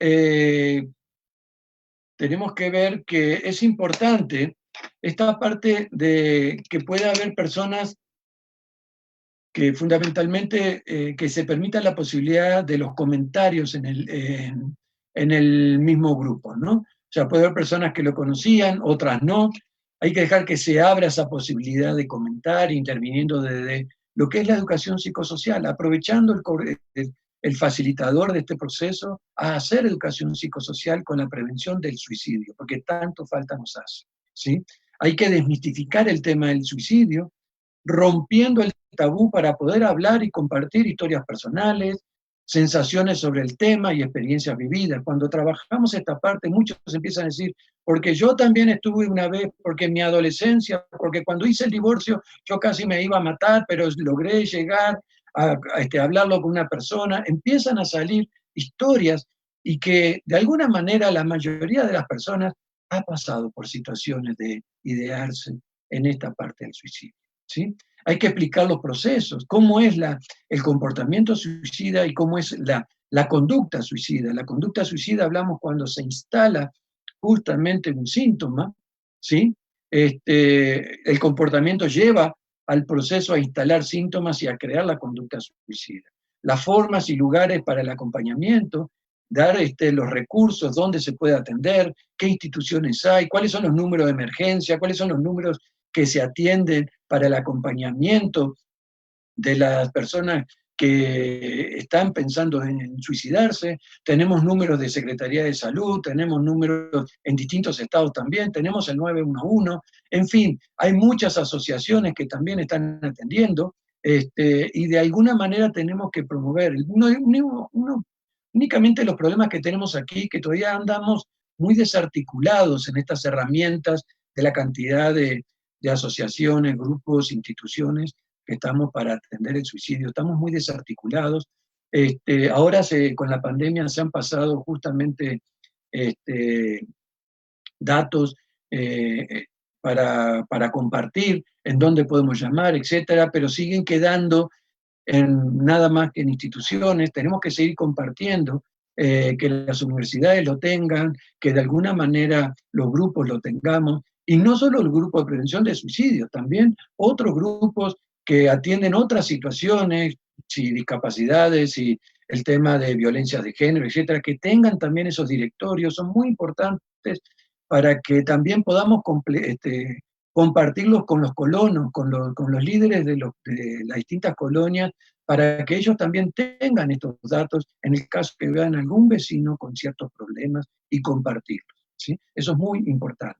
tenemos que ver que es importante esta parte de que pueda haber personas que fundamentalmente que se permita la posibilidad de los comentarios en el mismo grupo, ¿no? O sea, puede haber personas que lo conocían, otras no. Hay que dejar que se abra esa posibilidad de comentar, interviniendo desde lo que es la educación psicosocial, aprovechando el facilitador de este proceso a hacer educación psicosocial con la prevención del suicidio, porque tanto falta nos hace, ¿sí? Hay que desmistificar el tema del suicidio, rompiendo el tabú para poder hablar y compartir historias personales, sensaciones sobre el tema y experiencias vividas. Cuando trabajamos esta parte, muchos empiezan a decir, porque yo también estuve una vez, porque en mi adolescencia, porque cuando hice el divorcio yo casi me iba a matar, pero logré llegar a hablarlo con una persona. Empiezan a salir historias y que de alguna manera la mayoría de las personas ha pasado por situaciones de idearse en esta parte del suicidio, ¿sí? hay que explicar los procesos, cómo es el comportamiento suicida y cómo es la conducta suicida. La conducta suicida hablamos cuando se instala justamente un síntoma, ¿sí? El comportamiento lleva al proceso a instalar síntomas y a crear la conducta suicida. Las formas y lugares para el acompañamiento, dar los recursos, dónde se puede atender, qué instituciones hay, cuáles son los números de emergencia, cuáles son los números que se atienden para el acompañamiento de las personas que están pensando en suicidarse. Tenemos números de Secretaría de Salud, tenemos números en distintos estados también, tenemos el 911, en fin, hay muchas asociaciones que también están atendiendo, y de alguna manera tenemos que promover. Únicamente los problemas que tenemos aquí, que todavía andamos muy desarticulados en estas herramientas de la cantidad de asociaciones, grupos, instituciones que estamos para atender el suicidio. Estamos muy desarticulados. Ahora con la pandemia se han pasado justamente datos para compartir en dónde podemos llamar, etcétera, pero siguen quedando nada más que en instituciones. Tenemos que seguir compartiendo, que las universidades lo tengan, que de alguna manera los grupos lo tengamos, y no solo el grupo de prevención de suicidio, también otros grupos que atienden otras situaciones, si discapacidades, si el tema de violencia de género, etcétera, que tengan también esos directorios, son muy importantes para que también podamos compartirlos con los colonos, con los líderes de las distintas colonias, para que ellos también tengan estos datos en el caso que vean algún vecino con ciertos problemas y compartirlos, ¿sí? Eso es muy importante.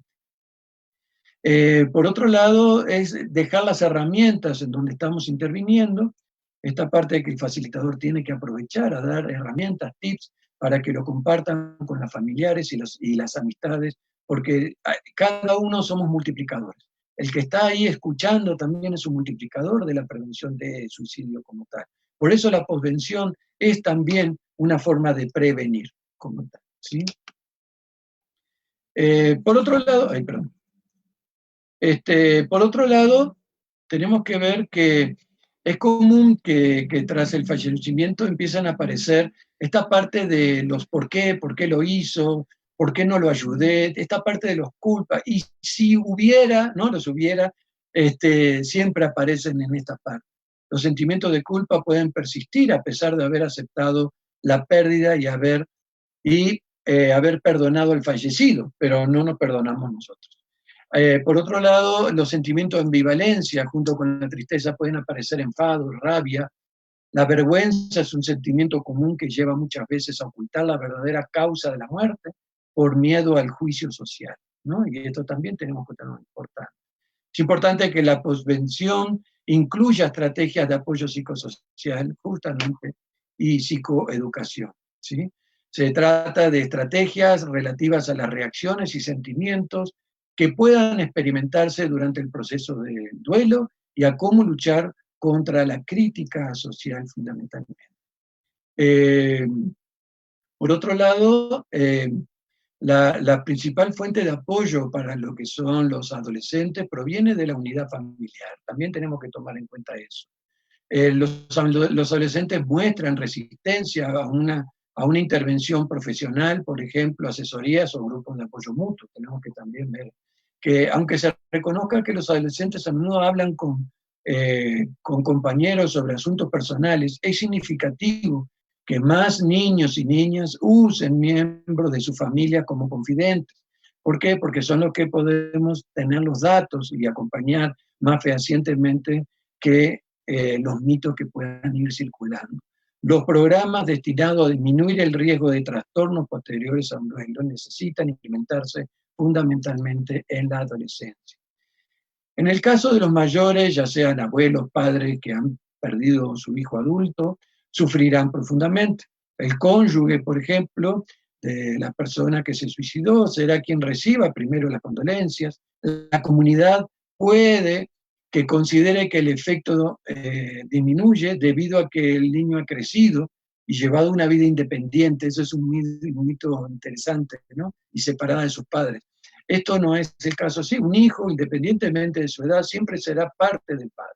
Por otro lado, es dejar las herramientas en donde estamos interviniendo, esta parte de que el facilitador tiene que aprovechar a dar herramientas, tips, para que lo compartan con los familiares y las amistades, porque cada uno somos multiplicadores. El que está ahí escuchando también es un multiplicador de la prevención de suicidio como tal. Por eso la posvención es también una forma de prevenir como tal, ¿sí? Por otro lado, por otro lado, tenemos que ver que es común que tras el fallecimiento empiezan a aparecer esta parte de los por qué lo hizo, por qué no lo ayudé, esta parte de los culpas. Y si hubiera, ¿no? Los hubiera, siempre aparecen en esta parte. Los sentimientos de culpa pueden persistir a pesar de haber aceptado la pérdida y haber perdonado al fallecido, pero no nos perdonamos nosotros. Por otro lado, los sentimientos de ambivalencia junto con la tristeza pueden aparecer enfado, rabia. La vergüenza es un sentimiento común que lleva muchas veces a ocultar la verdadera causa de la muerte por miedo al juicio social, ¿no? Y esto también tenemos que tener importante. Es importante que la posvención incluya estrategias de apoyo psicosocial justamente y psicoeducación, ¿sí? Se trata de estrategias relativas a las reacciones y sentimientos que puedan experimentarse durante el proceso de duelo y a cómo luchar contra la crítica social fundamentalmente. Por otro lado, la principal fuente de apoyo para lo que son los adolescentes proviene de la unidad familiar. También tenemos que tomar en cuenta eso. Los adolescentes muestran resistencia a una intervención profesional, por ejemplo, asesorías o grupos de apoyo mutuo. Tenemos que también ver que, aunque se reconozca que los adolescentes a menudo hablan con compañeros sobre asuntos personales, es significativo que más niños y niñas usen miembros de su familia como confidentes. ¿Por qué? Porque son los que podemos tener los datos y acompañar más fehacientemente que los mitos que puedan ir circulando. Los programas destinados a disminuir el riesgo de trastornos posteriores a un duelo necesitan implementarse fundamentalmente en la adolescencia. En el caso de los mayores, ya sean abuelos, padres que han perdido su hijo adulto, sufrirán profundamente. El cónyuge, por ejemplo, de la persona que se suicidó, será quien reciba primero las condolencias. La comunidad puede que considere que el efecto disminuye debido a que el niño ha crecido y llevado una vida independiente. Eso es un mito interesante, ¿no? Y separada de sus padres. Esto no es el caso así. Un hijo, independientemente de su edad, siempre será parte del padre.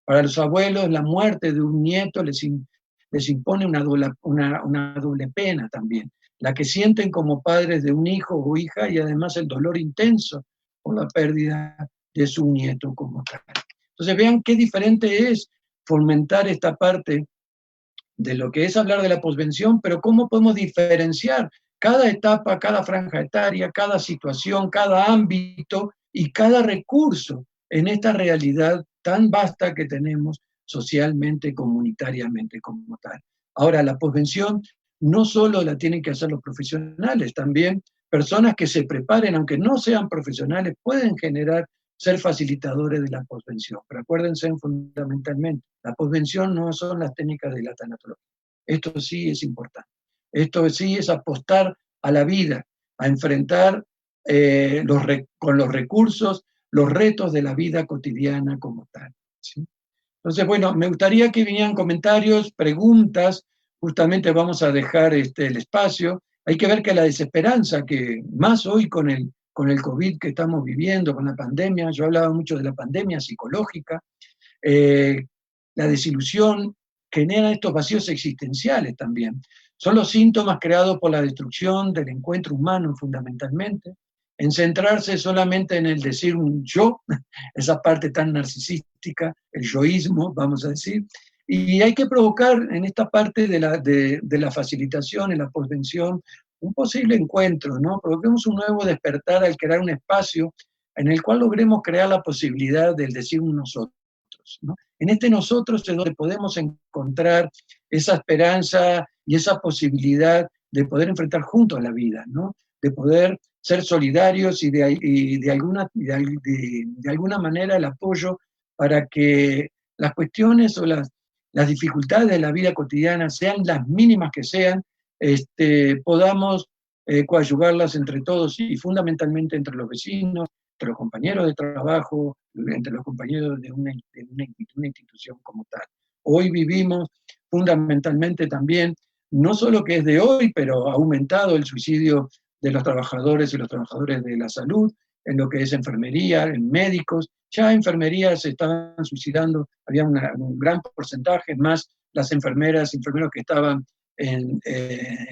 Para los abuelos, la muerte de un nieto les impone una doble pena también, la que sienten como padres de un hijo o hija y además el dolor intenso por la pérdida de su nieto como tal. Entonces vean qué diferente es fomentar esta parte de lo que es hablar de la posvención, pero cómo podemos diferenciar cada etapa, cada franja etaria, cada situación, cada ámbito y cada recurso en esta realidad tan vasta que tenemos socialmente, comunitariamente como tal. Ahora, la posvención no solo la tienen que hacer los profesionales, también personas que se preparen, aunque no sean profesionales, pueden ser facilitadores de la posvención. Pero acuérdense fundamentalmente, la posvención no son las técnicas de la tanatología. Esto sí es importante. Esto sí es apostar a la vida, a enfrentar con los recursos, los retos de la vida cotidiana como tal, ¿sí? Entonces, bueno, me gustaría que vinieran comentarios, preguntas, justamente vamos a dejar el espacio. Hay que ver que la desesperanza, que más hoy con el COVID que estamos viviendo, con la pandemia, yo hablaba mucho de la pandemia psicológica, la desilusión genera estos vacíos existenciales también. Son los síntomas creados por la destrucción del encuentro humano fundamentalmente, en centrarse solamente en el decir un yo, esa parte tan narcisística, el yoísmo, vamos a decir, y hay que provocar en esta parte de la facilitación, en la posvención, un posible encuentro, ¿no? Provoquemos un nuevo despertar al crear un espacio en el cual logremos crear la posibilidad del decir un nosotros, ¿no? En este nosotros es donde podemos encontrar esa esperanza y esa posibilidad de poder enfrentar juntos la vida, ¿no? De poder ser solidarios y de alguna manera el apoyo para que las cuestiones o las dificultades de la vida cotidiana, sean las mínimas que sean, podamos coadyuvarlas entre todos y fundamentalmente entre los vecinos, entre los compañeros de trabajo, entre los compañeros de una institución como tal. Hoy vivimos fundamentalmente también, no solo que es de hoy, pero ha aumentado el suicidio de los trabajadores y los trabajadores de la salud, en lo que es enfermería, en médicos. Ya enfermerías se estaban suicidando, había un gran porcentaje, más las enfermeras, enfermeros que estaban en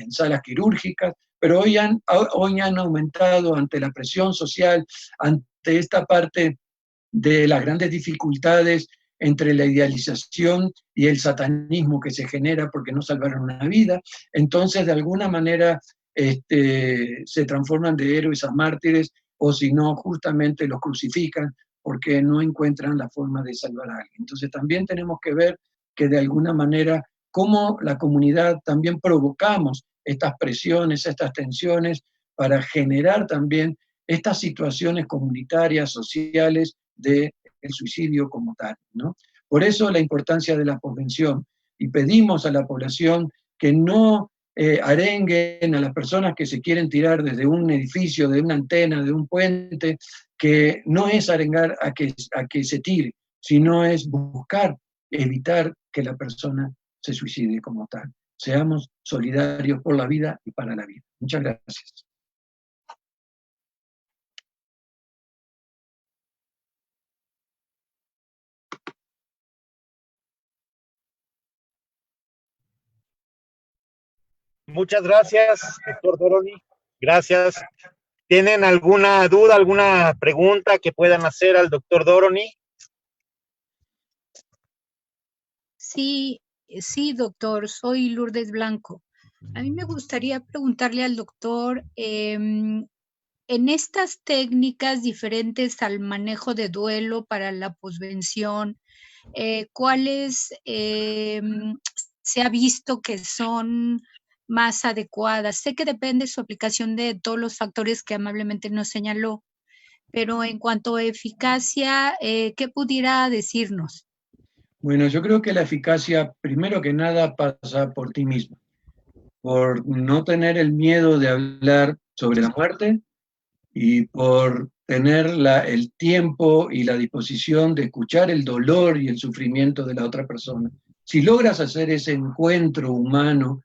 salas quirúrgicas, pero hoy han aumentado ante la presión social, ante esta parte de las grandes dificultades entre la idealización y el satanismo que se genera porque no salvaron una vida. Entonces, de alguna manera, se transforman de héroes a mártires, o si no, justamente los crucifican porque no encuentran la forma de salvar a alguien. Entonces, también tenemos que ver que de alguna manera, cómo la comunidad también provocamos estas presiones, estas tensiones, para generar también estas situaciones comunitarias, sociales, del suicidio como tal, ¿no? Por eso la importancia de la posvención, y pedimos a la población que no arenguen a las personas que se quieren tirar desde un edificio, de una antena, de un puente, que no es arengar a que se tire, sino es buscar evitar que la persona se suicide como tal. Seamos solidarios por la vida y para la vida. Muchas gracias.
Muchas gracias, doctor Doroni. Gracias. ¿Tienen alguna duda, alguna pregunta que puedan hacer al doctor Doroni?
Sí, doctor, soy Lourdes Blanco. A mí me gustaría preguntarle al doctor, en estas técnicas diferentes al manejo de duelo para la posvención, ¿cuáles se ha visto que son más adecuadas? Sé que depende su aplicación de todos los factores que amablemente nos señaló, pero en cuanto a eficacia, ¿qué pudiera decirnos?
Bueno, yo creo que la eficacia, primero que nada, pasa por ti mismo, por no tener el miedo de hablar sobre la muerte y por tener el tiempo y la disposición de escuchar el dolor y el sufrimiento de la otra persona. Si logras hacer ese encuentro humano,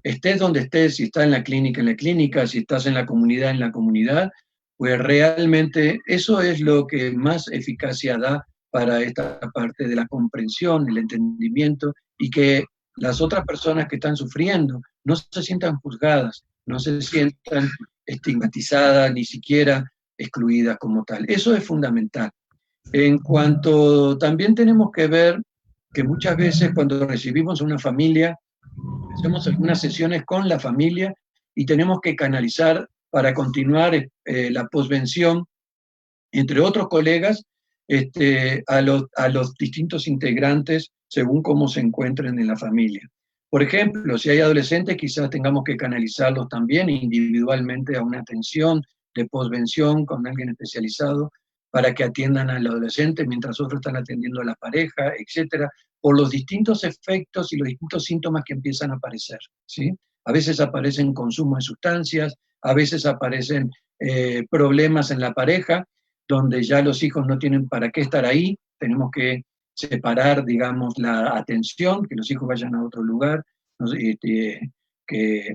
estés donde estés, si estás en la clínica, si estás en la comunidad, pues realmente eso es lo que más eficacia da para esta parte de la comprensión, el entendimiento, y que las otras personas que están sufriendo no se sientan juzgadas, no se sientan estigmatizadas, ni siquiera excluidas como tal. Eso es fundamental. En cuanto también tenemos que ver que muchas veces cuando recibimos una familia, hacemos algunas sesiones con la familia y tenemos que canalizar para continuar la posvención entre otros colegas a los distintos integrantes según cómo se encuentren en la familia. Por ejemplo, si hay adolescentes, quizás tengamos que canalizarlos también individualmente a una atención de posvención con alguien especializado para que atiendan al adolescente mientras otros están atendiendo a la pareja, etcétera, por los distintos efectos y los distintos síntomas que empiezan a aparecer, ¿sí? A veces aparecen consumo de sustancias, a veces aparecen problemas en la pareja, donde ya los hijos no tienen para qué estar ahí, tenemos que separar, digamos, la atención, que los hijos vayan a otro lugar, ¿no?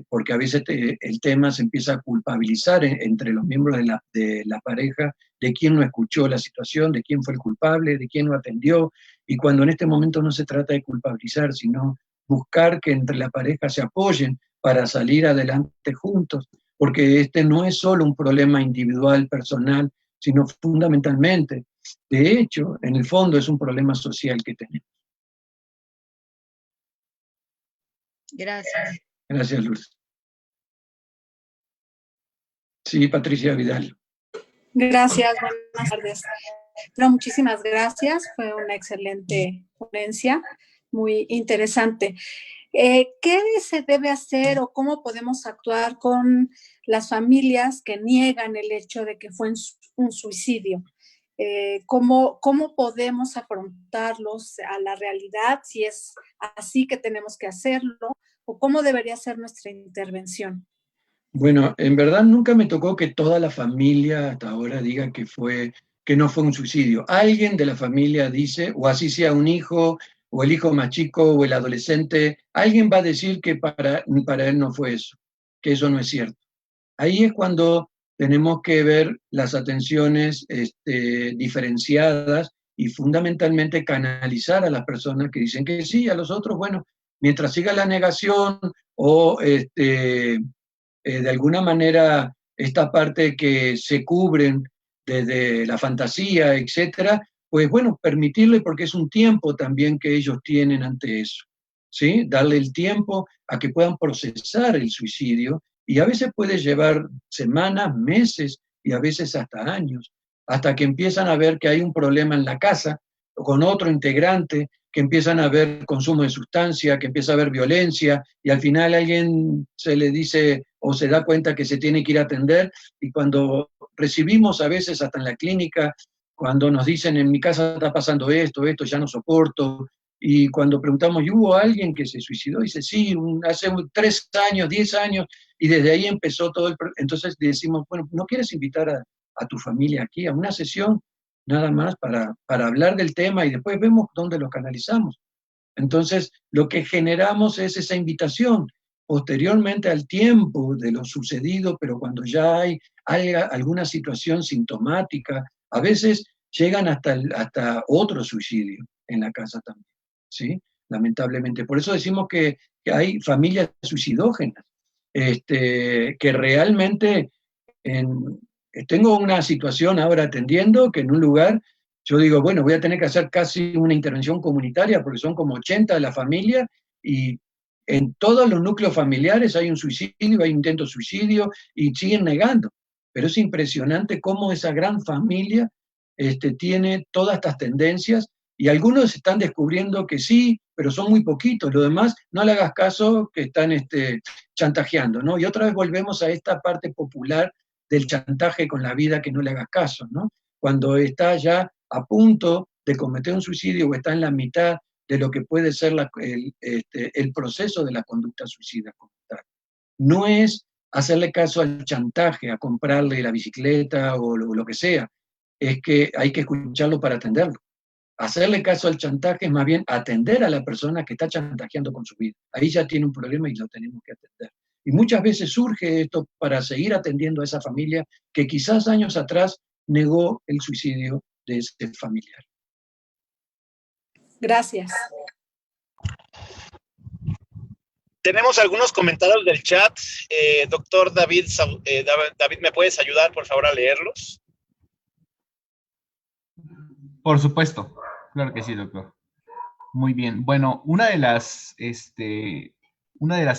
Porque a veces el tema se empieza a culpabilizar entre los miembros de la pareja, de quién no escuchó la situación, de quién fue el culpable, de quién no atendió, y cuando en este momento no se trata de culpabilizar, sino buscar que entre la pareja se apoyen para salir adelante juntos, porque este no es solo un problema individual, personal, sino fundamentalmente, de hecho, en el fondo es un problema social que tenemos.
Gracias.
Gracias, Luz. Sí, Patricia Vidal.
Gracias, buenas tardes. No, muchísimas gracias, fue una excelente ponencia, muy interesante. ¿Qué se debe hacer o cómo podemos actuar con las familias que niegan el hecho de que fue un suicidio? ¿Cómo podemos afrontarlos a la realidad, si es así que tenemos que hacerlo, o cómo debería ser nuestra intervención?
Bueno, en verdad nunca me tocó que toda la familia hasta ahora diga que no fue un suicidio. Alguien de la familia dice, o así sea un hijo, o el hijo más chico, o el adolescente, alguien va a decir que para él no fue eso, que eso no es cierto. Ahí es cuando tenemos que ver las atenciones diferenciadas y fundamentalmente canalizar a las personas que dicen que sí, a los otros, bueno, mientras siga la negación o de alguna manera esta parte que se cubren desde la fantasía, etcétera, pues bueno, permitirle porque es un tiempo también que ellos tienen ante eso, ¿sí? Darle el tiempo a que puedan procesar el suicidio y a veces puede llevar semanas, meses y a veces hasta años, hasta que empiezan a ver que hay un problema en la casa con otro integrante, que empiezan a ver consumo de sustancia, que empieza a haber violencia, y al final alguien se le dice o se da cuenta que se tiene que ir a atender, y cuando recibimos a veces hasta en la clínica, cuando nos dicen en mi casa está pasando esto, ya no soporto, y cuando preguntamos, ¿y hubo alguien que se suicidó? Dice, sí, hace 3 años, 10 años, y desde ahí empezó todo el... Entonces decimos, bueno, ¿no quieres invitar a tu familia aquí a una sesión nada más para hablar del tema y después vemos dónde lo canalizamos? Entonces, lo que generamos es esa invitación posteriormente al tiempo de lo sucedido, pero cuando ya hay alguna situación sintomática, a veces llegan hasta otro suicidio en la casa también, ¿sí? Lamentablemente. Por eso decimos que hay familias suicidógenas, que realmente tengo una situación ahora atendiendo que en un lugar yo digo, bueno, voy a tener que hacer casi una intervención comunitaria porque son como 80 de la familia y en todos los núcleos familiares hay un suicidio, hay intento de suicidio y siguen negando. Pero es impresionante cómo esa gran familia tiene todas estas tendencias y algunos están descubriendo que sí, pero son muy poquitos. Lo demás, no le hagas caso que están chantajeando, ¿no? Y otra vez volvemos a esta parte popular del chantaje con la vida, que no le hagas caso, ¿no? Cuando está ya a punto de cometer un suicidio o está en la mitad de lo que puede ser el proceso de la conducta suicida como tal. No es hacerle caso al chantaje, a comprarle la bicicleta o lo que sea, es que hay que escucharlo para atenderlo. Hacerle caso al chantaje es más bien atender a la persona que está chantajeando con su vida. Ahí ya tiene un problema y lo tenemos que atender. Y muchas veces surge esto para seguir atendiendo a esa familia que quizás años atrás negó el suicidio de ese familiar.
Gracias.
Tenemos algunos comentarios del chat. Doctor David, David, ¿me puedes ayudar, por favor, a leerlos?
Por supuesto, claro que sí, doctor. Muy bien. Bueno, una de las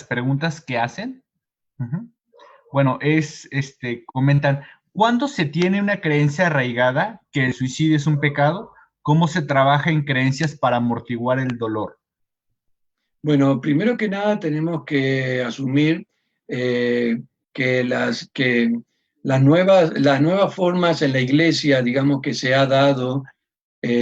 preguntas que hacen, bueno, comentan, ¿cuándo se tiene una creencia arraigada que el suicidio es un pecado? ¿Cómo se trabaja en creencias para amortiguar el dolor?
Bueno, primero que nada tenemos que asumir que las nuevas formas en la iglesia, digamos, que se ha dado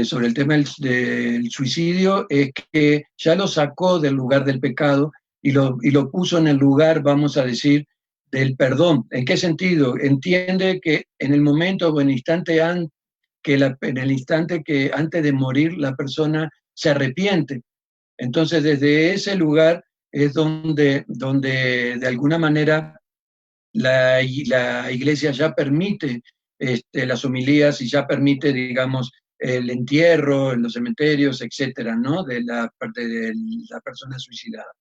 sobre el tema del suicidio, es que ya lo sacó del lugar del pecado y lo puso en el lugar, vamos a decir, del perdón. ¿En qué sentido? Entiende que en el momento o en el instante que antes de morir la persona se arrepiente. Entonces, desde ese lugar es donde de alguna manera la iglesia ya permite las homilías y ya permite, digamos, el entierro en los cementerios, etcétera, ¿no? De la persona suicidada.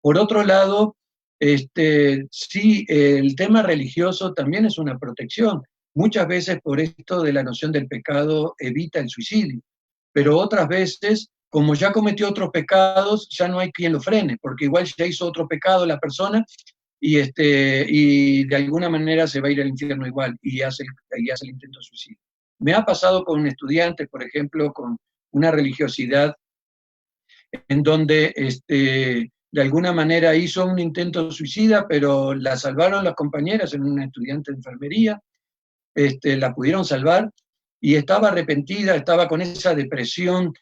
Por otro lado, sí, el tema religioso también es una protección. Muchas veces por esto de la noción del pecado evita el suicidio, pero otras veces, como ya cometió otros pecados, ya no hay quien lo frene, porque igual ya hizo otro pecado la persona y de alguna manera se va a ir al infierno igual y hace el intento de suicidio. Me ha pasado con estudiantes, por ejemplo, con una religiosidad en donde de alguna manera hizo un intento suicida, pero la salvaron las compañeras, en una estudiante de enfermería, la pudieron salvar y estaba arrepentida, estaba con esa depresión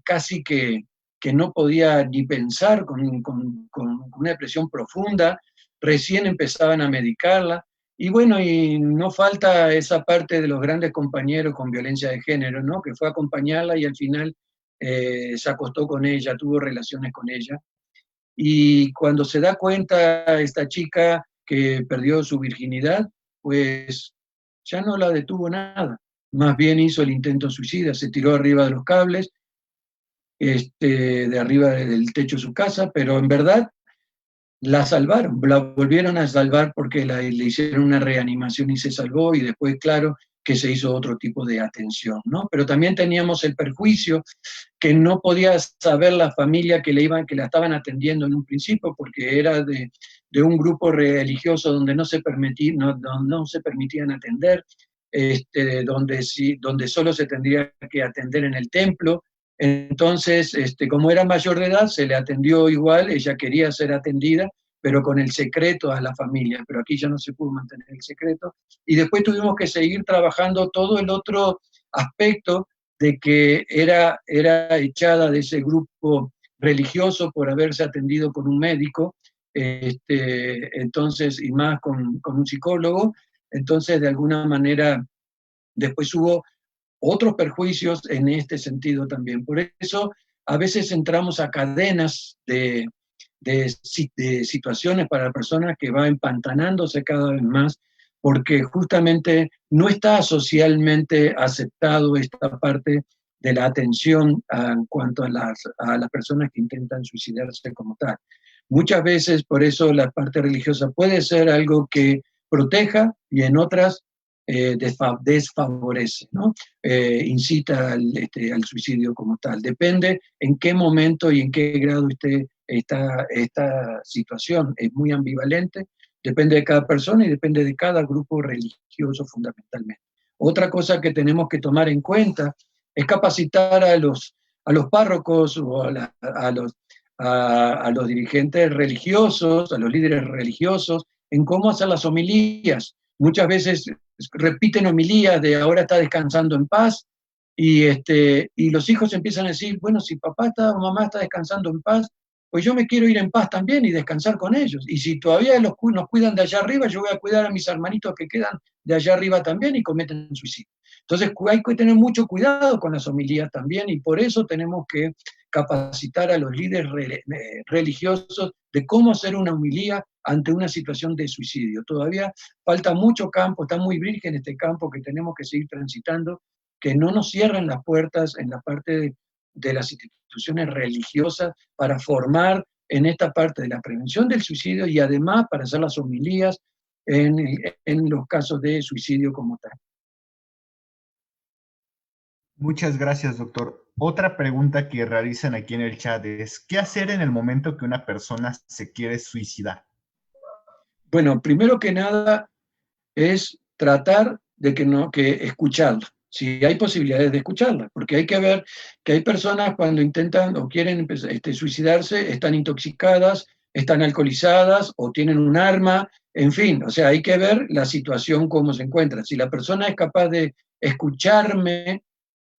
casi que no podía ni pensar, con una depresión profunda, recién empezaban a medicarla, y bueno, y no falta esa parte de los grandes compañeros con violencia de género, ¿no? Que fue a acompañarla y al final se acostó con ella, tuvo relaciones con ella, y cuando se da cuenta esta chica que perdió su virginidad, pues ya no la detuvo nada, más bien hizo el intento suicida, se tiró arriba de los cables, de arriba del techo de su casa, pero en verdad la salvaron, la volvieron a salvar porque le hicieron una reanimación y se salvó, y después, claro, que se hizo otro tipo de atención, ¿no? Pero también teníamos el perjuicio que no podía saber la familia que la estaban atendiendo en un principio, porque era de un grupo religioso donde no se permitían atender, donde solo se tendría que atender en el templo. Entonces, como era mayor de edad, se le atendió igual, ella quería ser atendida, pero con el secreto a la familia, pero aquí ya no se pudo mantener el secreto. Y después tuvimos que seguir trabajando todo el otro aspecto de que era echada de ese grupo religioso por haberse atendido con un médico, entonces, y más con un psicólogo. Entonces, de alguna manera, después hubo otros perjuicios en este sentido también. Por eso, a veces entramos a cadenas de situaciones para la persona que va empantanándose cada vez más, porque justamente no está socialmente aceptado esta parte de la atención en cuanto a las personas que intentan suicidarse como tal. Muchas veces, por eso, la parte religiosa puede ser algo que proteja y en otras desfavorece, ¿no? Incita al suicidio como tal. Depende en qué momento y en qué grado esté esta situación. Es muy ambivalente, depende de cada persona y depende de cada grupo religioso fundamentalmente. Otra cosa que tenemos que tomar en cuenta es capacitar a los párrocos o a los dirigentes religiosos, a los líderes religiosos, en cómo hacer las homilías. Muchas veces repiten homilías de ahora está descansando en paz, y los hijos empiezan a decir, bueno, si papá o mamá está descansando en paz, pues yo me quiero ir en paz también y descansar con ellos. Y si todavía nos cuidan de allá arriba, yo voy a cuidar a mis hermanitos que quedan de allá arriba también y cometen suicidio. Entonces hay que tener mucho cuidado con las homilías también, y por eso tenemos que capacitar a los líderes religiosos de cómo hacer una homilía ante una situación de suicidio. Todavía falta mucho campo, está muy virgen este campo que tenemos que seguir transitando, que no nos cierren las puertas en la parte de las instituciones religiosas para formar en esta parte de la prevención del suicidio y además para hacer las homilías en los casos de suicidio como tal.
Muchas gracias, doctor. Otra pregunta que realizan aquí en el chat es, ¿qué hacer en el momento que una persona se quiere suicidar?
Bueno, primero que nada es tratar de que escucharla, si hay posibilidades de escucharla, porque hay que ver que hay personas cuando intentan o quieren suicidarse, están intoxicadas, están alcoholizadas o tienen un arma, en fin, o sea, hay que ver la situación cómo se encuentra. Si la persona es capaz de escucharme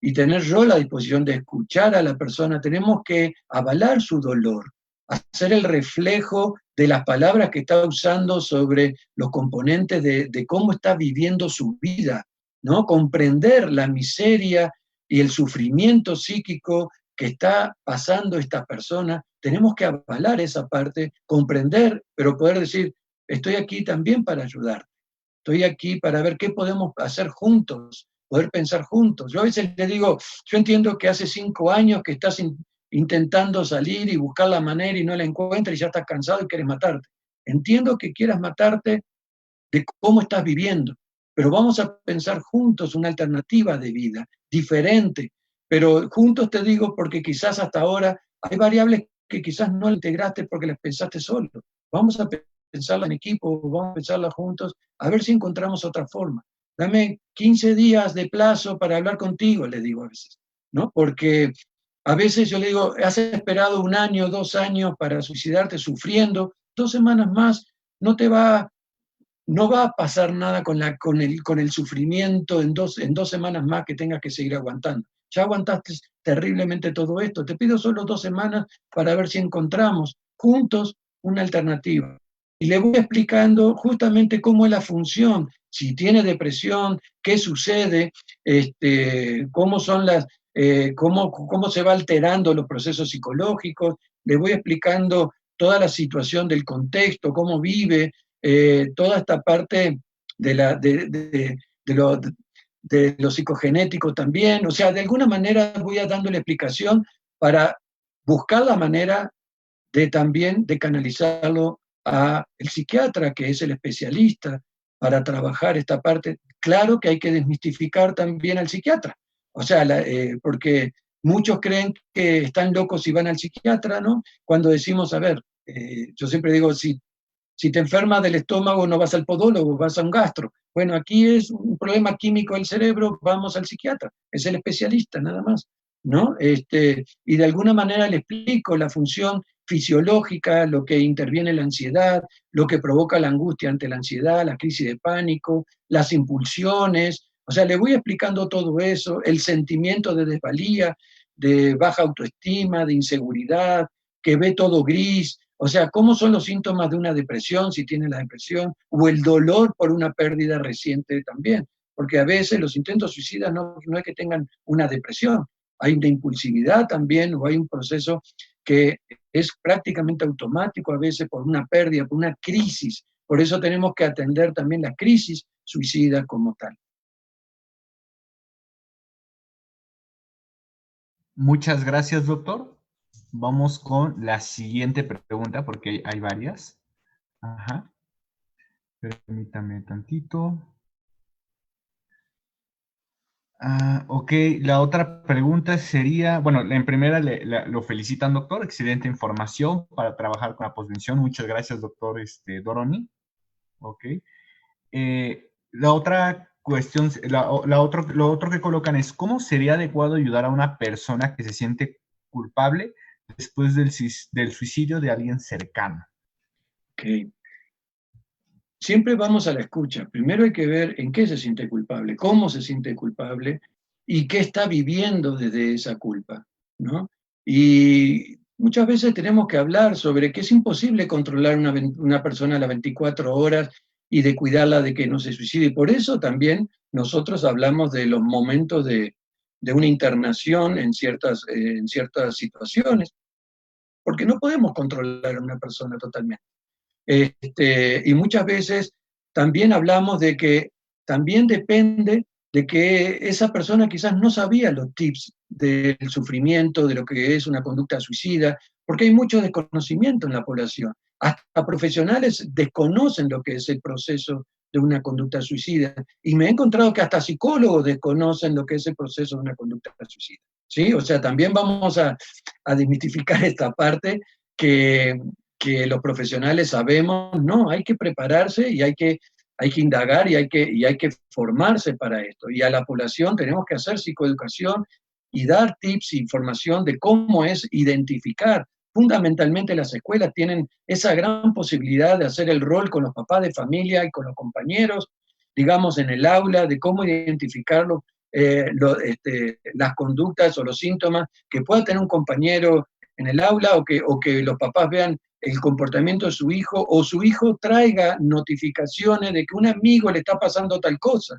y tener yo la disposición de escuchar a la persona, tenemos que avalar su dolor, hacer el reflejo de las palabras que está usando sobre los componentes de cómo está viviendo su vida, ¿no? Comprender la miseria y el sufrimiento psíquico que está pasando esta persona, tenemos que avalar esa parte, comprender, pero poder decir, estoy aquí también para ayudar, estoy aquí para ver qué podemos hacer juntos, poder pensar juntos. Yo a veces le digo, yo entiendo que hace 5 años que estás intentando salir y buscar la manera y no la encuentras y ya estás cansado y quieres matarte. Entiendo que quieras matarte de cómo estás viviendo, pero vamos a pensar juntos una alternativa de vida, diferente, pero juntos te digo porque quizás hasta ahora hay variables que quizás no integraste porque las pensaste solo. Vamos a pensarla en equipo, vamos a pensarla juntos, a ver si encontramos otra forma. Dame 15 días de plazo para hablar contigo, le digo a veces, ¿no? Porque a veces yo le digo, has esperado 1 año, 2 años para suicidarte sufriendo, 2 semanas más, no va a pasar nada con el sufrimiento en dos semanas más que tengas que seguir aguantando. Ya aguantaste terriblemente todo esto, te pido solo 2 semanas para ver si encontramos juntos una alternativa. Y le voy explicando justamente cómo es la función, si tiene depresión, qué sucede, cómo son cómo se va alterando los procesos psicológicos, le voy explicando toda la situación del contexto, cómo vive, toda esta parte de lo psicogenético también, o sea, de alguna manera voy a dándole explicación para buscar la manera también de canalizarlo a el psiquiatra, que es el especialista, para trabajar esta parte. Claro que hay que desmistificar también al psiquiatra, o sea, porque muchos creen que están locos y van al psiquiatra, ¿no? Cuando decimos, a ver, yo siempre digo, si te enfermas del estómago no vas al podólogo, vas a un gastro. Bueno, aquí es un problema químico del cerebro, vamos al psiquiatra, es el especialista nada más, ¿no? Y de alguna manera le explico la función fisiológica, lo que interviene la ansiedad, lo que provoca la angustia ante la ansiedad, la crisis de pánico, las impulsiones, o sea, le voy explicando todo eso, el sentimiento de desvalía, de baja autoestima, de inseguridad, que ve todo gris, o sea, cómo son los síntomas de una depresión, si tiene la depresión, o el dolor por una pérdida reciente también, porque a veces los intentos suicidas no es que tengan una depresión, hay una impulsividad también, o hay un proceso que es prácticamente automático a veces por una pérdida, por una crisis. Por eso tenemos que atender también la crisis suicida como tal.
Muchas gracias, doctor. Vamos con la siguiente pregunta, porque hay varias. Ajá. Permítame tantito. Ok, la otra pregunta sería, bueno, en primera lo felicitan, doctor, excelente información para trabajar con la posvención. Muchas gracias, doctor Doroni. Ok. La otra cuestión, lo otro que colocan es, ¿cómo sería adecuado ayudar a una persona que se siente culpable después del suicidio de alguien cercano?
Ok. Siempre vamos a la escucha. Primero hay que ver en qué se siente culpable, cómo se siente culpable y qué está viviendo desde esa culpa, ¿no? Y muchas veces tenemos que hablar sobre que es imposible controlar una persona a las 24 horas y de cuidarla de que no se suicide. Y por eso también nosotros hablamos de los momentos de una internación en ciertas situaciones, porque no podemos controlar a una persona totalmente. Y muchas veces también hablamos de que también depende de que esa persona quizás no sabía los tips del sufrimiento, de lo que es una conducta suicida, porque hay mucho desconocimiento en la población. Hasta profesionales desconocen lo que es el proceso de una conducta suicida. Y me he encontrado que hasta psicólogos desconocen lo que es el proceso de una conducta suicida. ¿Sí? O sea, también vamos a desmitificar esta parte que los profesionales sabemos, no, hay que prepararse y hay que indagar y hay que formarse para esto. Y a la población tenemos que hacer psicoeducación y dar tips e información de cómo es identificar. Fundamentalmente las escuelas tienen esa gran posibilidad de hacer el rol con los papás de familia y con los compañeros, digamos, en el aula, de cómo identificarlo, las conductas o los síntomas que pueda tener un compañero en el aula o que los papás vean el comportamiento de su hijo o su hijo traiga notificaciones de que un amigo le está pasando tal cosa.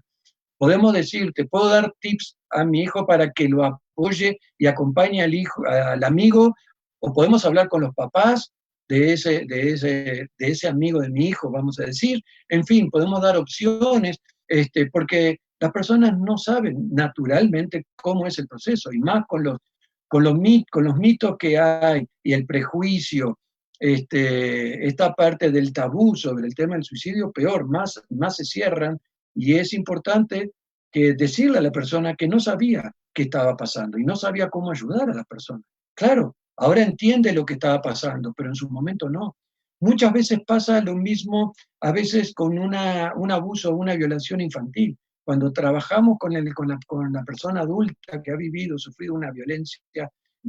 Podemos decir, te puedo dar tips a mi hijo para que lo apoye y acompañe al amigo, o podemos hablar con los papás de ese amigo de mi hijo, vamos a decir. En fin, podemos dar opciones, porque las personas no saben naturalmente cómo es el proceso, y más con los mitos que hay y el prejuicio, esta parte del tabú sobre el tema del suicidio, peor, más se cierran, y es importante que decirle a la persona que no sabía qué estaba pasando y no sabía cómo ayudar a la persona. Claro, ahora entiende lo que estaba pasando, pero en su momento no. Muchas veces pasa lo mismo, a veces con un abuso o una violación infantil. Cuando trabajamos con la persona adulta que ha vivido, sufrido una violencia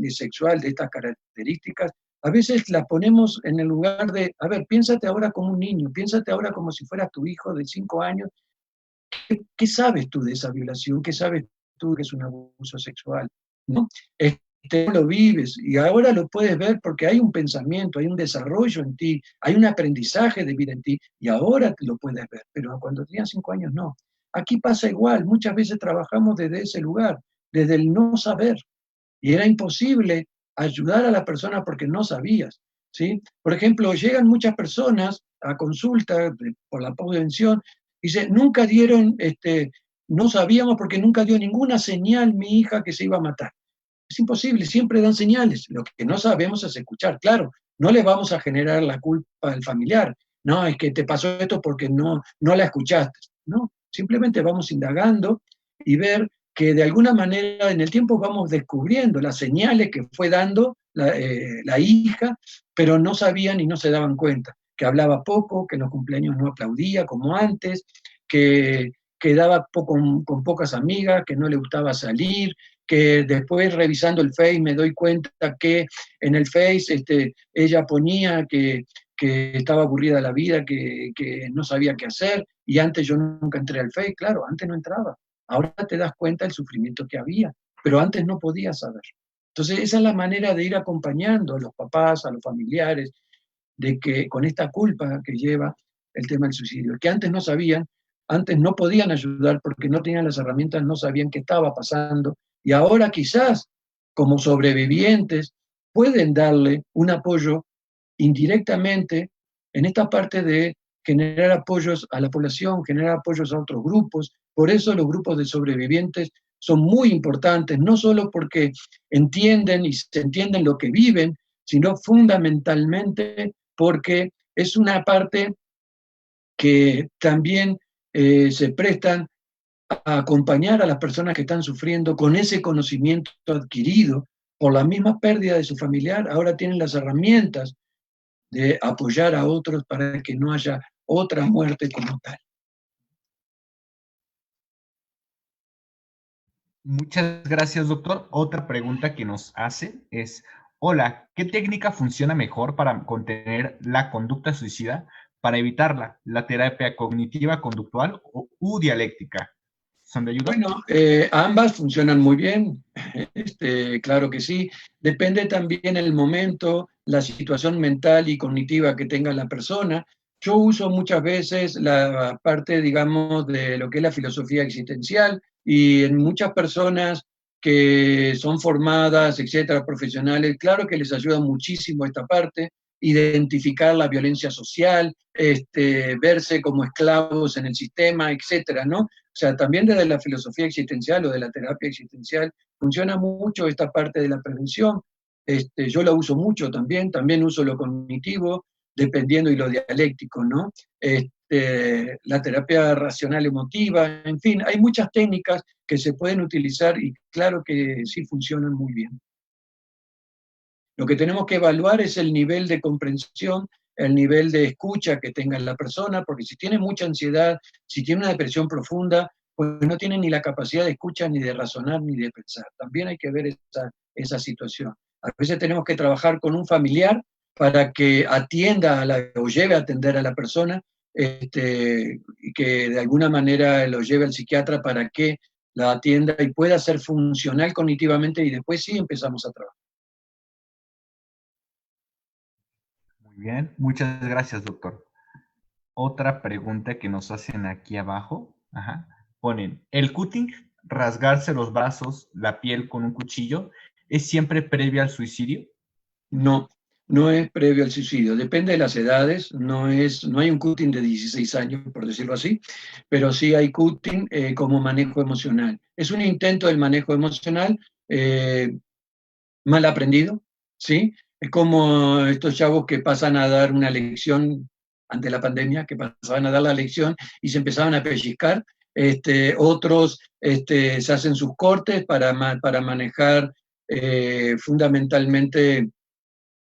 sexual de estas características, a veces la ponemos en el lugar de, a ver, piénsate ahora como un niño, piénsate ahora como si fueras tu hijo de 5 años. ¿Qué sabes tú de esa violación? ¿Qué sabes tú que es un abuso sexual? ¿No? Lo vives y ahora lo puedes ver porque hay un pensamiento, hay un desarrollo en ti, hay un aprendizaje de vida en ti y ahora lo puedes ver, pero cuando tenías 5 años no. Aquí pasa igual, muchas veces trabajamos desde ese lugar, desde el no saber, y era imposible ayudar a la persona porque no sabías, ¿sí? Por ejemplo, llegan muchas personas a consulta por la prevención y dicen, nunca dieron, no sabíamos porque nunca dio ninguna señal mi hija que se iba a matar. Es imposible, siempre dan señales. Lo que no sabemos es escuchar. Claro, no le vamos a generar la culpa al familiar. No, es que te pasó esto porque no la escuchaste. No, simplemente vamos indagando y ver que de alguna manera en el tiempo vamos descubriendo las señales que fue dando la hija, pero no sabían y no se daban cuenta. Que hablaba poco, que en los cumpleaños no aplaudía como antes, que quedaba con pocas amigas, que no le gustaba salir, que después revisando el Face me doy cuenta que en el Face ella ponía que estaba aburrida la vida, que no sabía qué hacer, y antes yo nunca entré al Face, claro, antes no entraba. Ahora te das cuenta del sufrimiento que había, pero antes no podías saber. Entonces esa es la manera de ir acompañando a los papás, a los familiares, de que con esta culpa que lleva el tema del suicidio, que antes no sabían, antes no podían ayudar porque no tenían las herramientas, no sabían qué estaba pasando, y ahora quizás como sobrevivientes pueden darle un apoyo indirectamente en esta parte de generar apoyos a la población, generar apoyos a otros grupos. Por eso los grupos de sobrevivientes son muy importantes, no solo porque entienden y se entienden lo que viven, sino fundamentalmente porque es una parte que también se prestan a acompañar a las personas que están sufriendo con ese conocimiento adquirido por la misma pérdida de su familiar. Ahora tienen las herramientas de apoyar a otros para que no haya otra muerte como tal.
Muchas gracias, doctor. Otra pregunta que nos hace es, hola, ¿qué técnica funciona mejor para contener la conducta suicida, para evitarla? ¿La terapia cognitiva conductual u dialéctica? ¿Son de ayuda?
Bueno, ambas funcionan muy bien, claro que sí. Depende también el momento, la situación mental y cognitiva que tenga la persona. Yo uso muchas veces la parte, digamos, de lo que es la filosofía existencial, y en muchas personas que son formadas, etcétera, profesionales, claro que les ayuda muchísimo esta parte, identificar la violencia social, verse como esclavos en el sistema, etcétera, ¿no? O sea, también desde la filosofía existencial o de la terapia existencial funciona mucho esta parte de la prevención. Yo la uso mucho también uso lo cognitivo, dependiendo y lo dialéctico, ¿no? La terapia racional emotiva, en fin, hay muchas técnicas que se pueden utilizar y claro que sí funcionan muy bien. Lo que tenemos que evaluar es el nivel de comprensión, el nivel de escucha que tenga la persona, porque si tiene mucha ansiedad, si tiene una depresión profunda, pues no tiene ni la capacidad de escuchar, ni de razonar, ni de pensar. También hay que ver esa situación. A veces tenemos que trabajar con un familiar para que atienda o lleve a atender a la persona, y que de alguna manera lo lleve al psiquiatra para que la atienda y pueda ser funcional cognitivamente y después sí empezamos a trabajar.
Muy bien, muchas gracias, doctor. Otra pregunta que nos hacen aquí abajo, ponen, ¿el cutting, rasgarse los brazos, la piel con un cuchillo, es siempre previo al suicidio?
No, no es previo al suicidio. Depende de las edades. No hay un cutting de 16 años, por decirlo así, pero sí hay cutting como manejo emocional. Es un intento del manejo emocional mal aprendido, ¿sí? Es como estos chavos que pasan a dar una lección ante la pandemia, que pasaban a dar la lección y se empezaban a pellizcar. Otros se hacen sus cortes para manejar fundamentalmente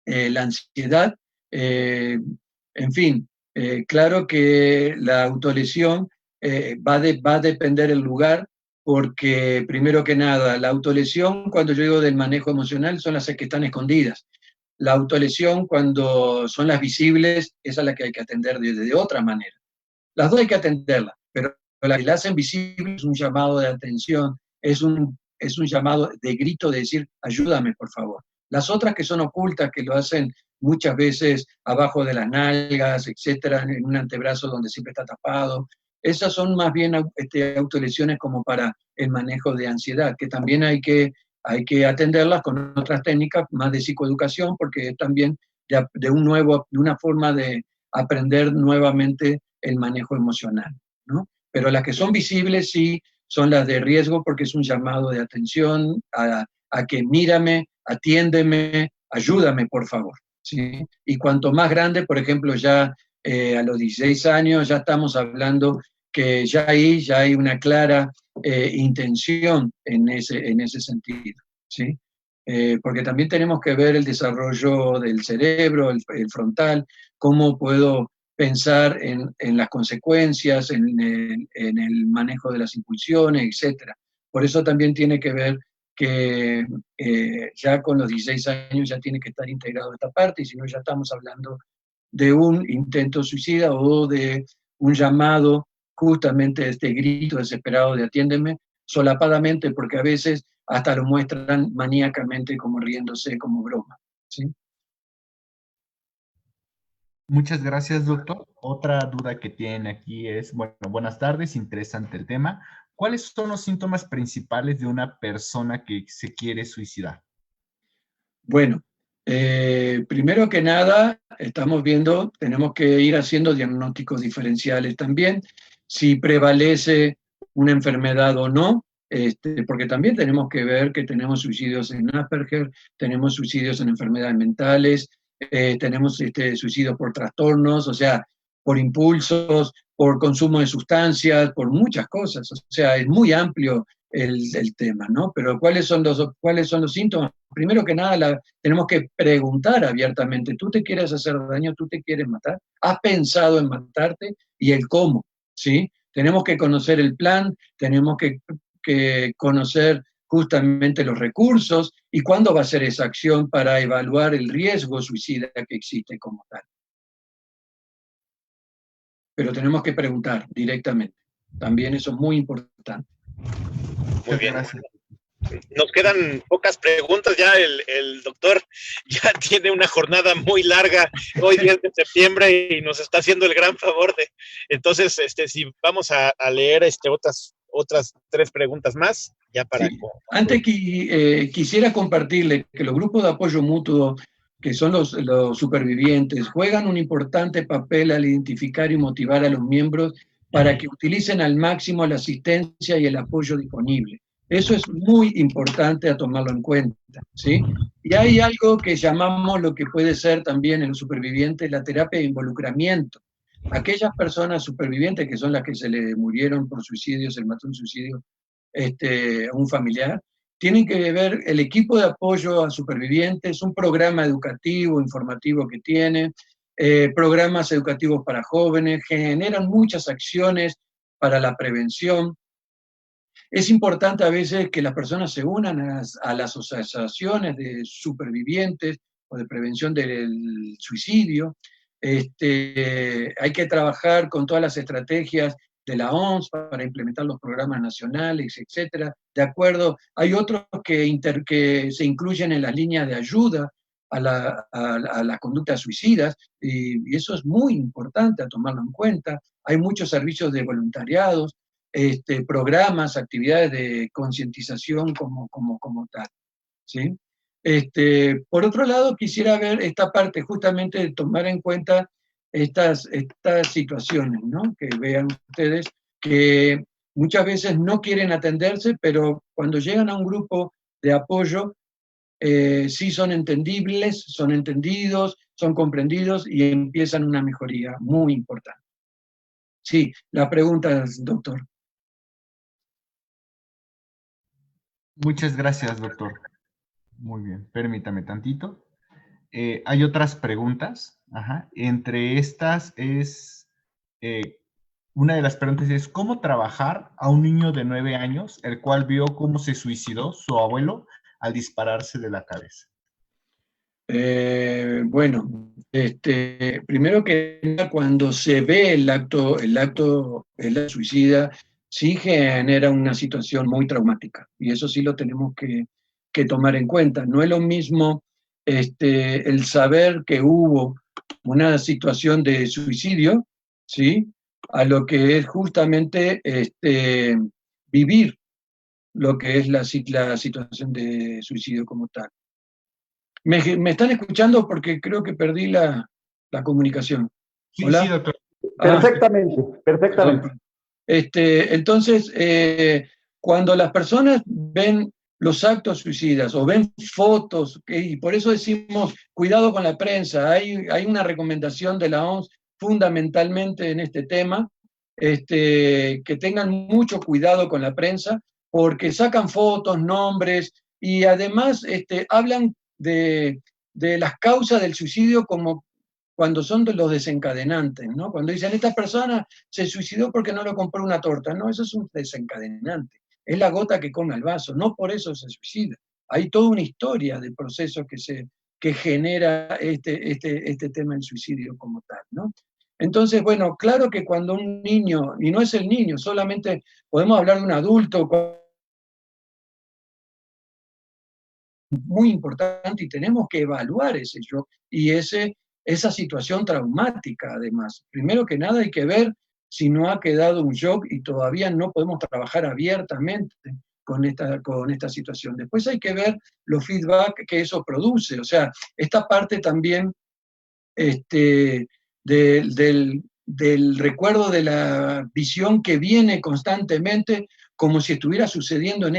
la ansiedad, en fin, claro que la autolesión va a depender el lugar, porque primero que nada, la autolesión, cuando yo digo del manejo emocional, son las que están escondidas. La autolesión, cuando son las visibles, esa es la que hay que atender de otra manera. Las dos hay que atenderlas, pero la que la hacen visible es un llamado de atención, es un llamado de grito de decir, ayúdame, por favor. Las otras que son ocultas, que lo hacen muchas veces abajo de las nalgas, etcétera, en un antebrazo donde siempre está tapado, esas son más bien autolesiones como para el manejo de ansiedad, que también hay que atenderlas con otras técnicas más de psicoeducación, porque es también de una forma de aprender nuevamente el manejo emocional, ¿no? Pero las que son visibles sí son las de riesgo, porque es un llamado de atención a que mírame, atiéndeme, ayúdame, por favor, ¿sí? Y cuanto más grande, por ejemplo, ya a los 16 años ya estamos hablando que ya hay una clara intención en ese sentido, ¿sí? Porque también tenemos que ver el desarrollo del cerebro, el frontal, cómo puedo pensar en las consecuencias, en el manejo de las impulsiones, etc. Por eso también tiene que ver que ya con los 16 años ya tiene que estar integrado esta parte, y si no ya estamos hablando de un intento suicida o de un llamado, justamente este grito desesperado de atiéndeme, solapadamente, porque a veces hasta lo muestran maníacamente como riéndose, como broma, ¿sí?
Muchas gracias, doctor. Otra duda que tienen aquí es, bueno, buenas tardes, interesante el tema. ¿Cuáles son los síntomas principales de una persona que se quiere suicidar?
Bueno, primero que nada, tenemos que ir haciendo diagnósticos diferenciales también, si prevalece una enfermedad o no, porque también tenemos que ver que tenemos suicidios en Asperger, tenemos suicidios en enfermedades mentales, tenemos suicidios por trastornos, o sea, por impulsos, por consumo de sustancias, por muchas cosas, o sea, es muy amplio el tema, ¿no? Pero ¿cuáles son los síntomas? Primero que nada, tenemos que preguntar abiertamente, ¿tú te quieres hacer daño? ¿Tú te quieres matar? ¿Has pensado en matarte? Y el cómo, ¿sí? Tenemos que conocer el plan, tenemos que conocer justamente los recursos y cuándo va a ser esa acción para evaluar el riesgo suicida que existe como tal. Pero tenemos que preguntar directamente. También eso es muy importante.
Muy bien. Nos quedan pocas preguntas, ya el doctor ya tiene una jornada muy larga hoy 10 de septiembre y nos está haciendo el gran favor de, entonces, si vamos a leer otras 3 preguntas más, ya para...
Sí. Antes quisiera compartirle que los grupos de apoyo mutuo que son los supervivientes, juegan un importante papel al identificar y motivar a los miembros para que utilicen al máximo la asistencia y el apoyo disponible. Eso es muy importante a tomarlo en cuenta, ¿sí? Y hay algo que llamamos lo que puede ser también en los supervivientes la terapia de involucramiento. Aquellas personas supervivientes que son las que se le murieron por suicidio, se le mató un suicidio a un familiar, tienen que ver el equipo de apoyo a supervivientes, un programa educativo, informativo que tiene, programas educativos para jóvenes, generan muchas acciones para la prevención. Es importante a veces que las personas se unan a las asociaciones de supervivientes o de prevención del suicidio. Hay que trabajar con todas las estrategias de la OMS para implementar los programas nacionales, etcétera. De acuerdo, hay otros que se incluyen en las líneas de ayuda a las conductas suicidas, y eso es muy importante a tomarlo en cuenta. Hay muchos servicios de voluntariados, programas, actividades de concientización como tal, ¿sí? Por otro lado, quisiera ver esta parte justamente de tomar en cuenta estas situaciones, ¿no? Que vean ustedes que muchas veces no quieren atenderse, pero cuando llegan a un grupo de apoyo, sí son entendibles, son entendidos, son comprendidos y empiezan una mejoría muy importante. Sí, la pregunta, doctor.
Muchas gracias, doctor. Muy bien, permítame tantito. Hay otras preguntas. Ajá. Entre estas es, una de las preguntas es, ¿cómo trabajar a un niño de 9 años, el cual vio cómo se suicidó su abuelo al dispararse de la cabeza?
Bueno, primero que nada, cuando se ve el acto suicida, sí genera una situación muy traumática, y eso sí lo tenemos que tomar en cuenta. No es lo mismo el saber que hubo una situación de suicidio, ¿sí? A lo que es justamente vivir lo que es la situación de suicidio como tal. ¿Me están escuchando? Porque creo que perdí la comunicación.
Sí,
¿Hola?
sí, doctor.
Perfectamente, perfectamente.
Entonces, cuando las personas ven los actos suicidas o ven fotos, y por eso decimos, cuidado con la prensa, hay una recomendación de la OMS fundamentalmente en este tema, que tengan mucho cuidado con la prensa, porque sacan fotos, nombres, y además hablan de las causas del suicidio como cuando son de los desencadenantes, ¿no? Cuando dicen, esta persona se suicidó porque no le compró una torta. No, eso es un desencadenante. Es la gota que colma el vaso, no por eso se suicida. Hay toda una historia de procesos que genera este tema del suicidio como tal, ¿no? Entonces, bueno, claro que cuando un niño, y no es el niño, solamente podemos hablar de un adulto muy importante, y tenemos que evaluar ese yo y esa situación traumática, además. Primero que nada hay que ver si no ha quedado un shock y todavía no podemos trabajar abiertamente con esta situación. Después hay que ver los feedback que eso produce, o sea, esta parte también del recuerdo de la visión que viene constantemente como si estuviera sucediendo en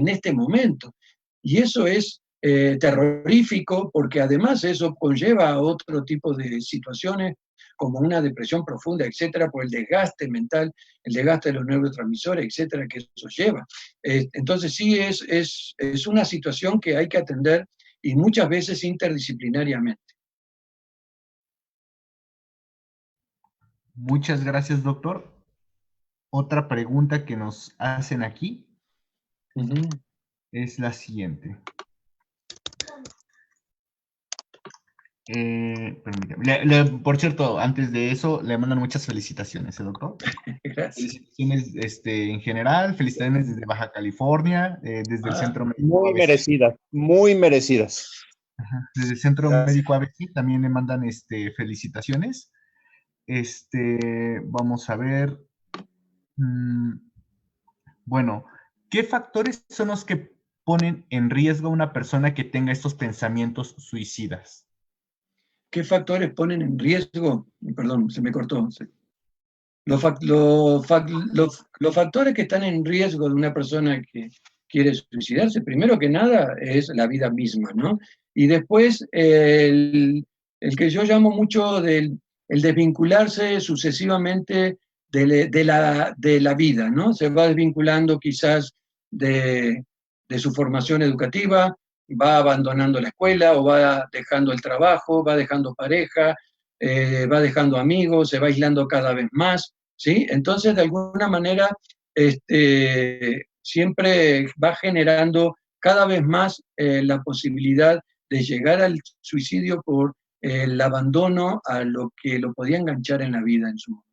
este momento. Y eso es terrorífico, porque además eso conlleva a otro tipo de situaciones como una depresión profunda, etcétera, por el desgaste mental, el desgaste de los neurotransmisores, etcétera, que eso lleva. Entonces sí es una situación que hay que atender, y muchas veces interdisciplinariamente.
Muchas gracias, doctor. Otra pregunta que nos hacen aquí es la siguiente. Por cierto, antes de eso, le mandan muchas felicitaciones, doctor.
Gracias.
Felicitaciones en general, felicitaciones desde Baja California, desde el Centro Médico
Muy merecidas, muy merecidas.
Ajá, desde el Centro Médico ABC también le mandan felicitaciones. Vamos a ver. Bueno, ¿qué factores son los que ponen en riesgo a una persona que tenga estos pensamientos suicidas?
¿Qué factores ponen en riesgo? Perdón, se me cortó. Los factores que están en riesgo de una persona que quiere suicidarse, primero que nada, es la vida misma, ¿no? Y después, el que yo llamo mucho el desvincularse sucesivamente de la vida, ¿no? Se va desvinculando quizás de su formación educativa, va abandonando la escuela o va dejando el trabajo, va dejando pareja, va dejando amigos, se va aislando cada vez más, ¿sí? Entonces, de alguna manera, siempre va generando cada vez más la posibilidad de llegar al suicidio por el abandono a lo que lo podía enganchar en la vida en su momento.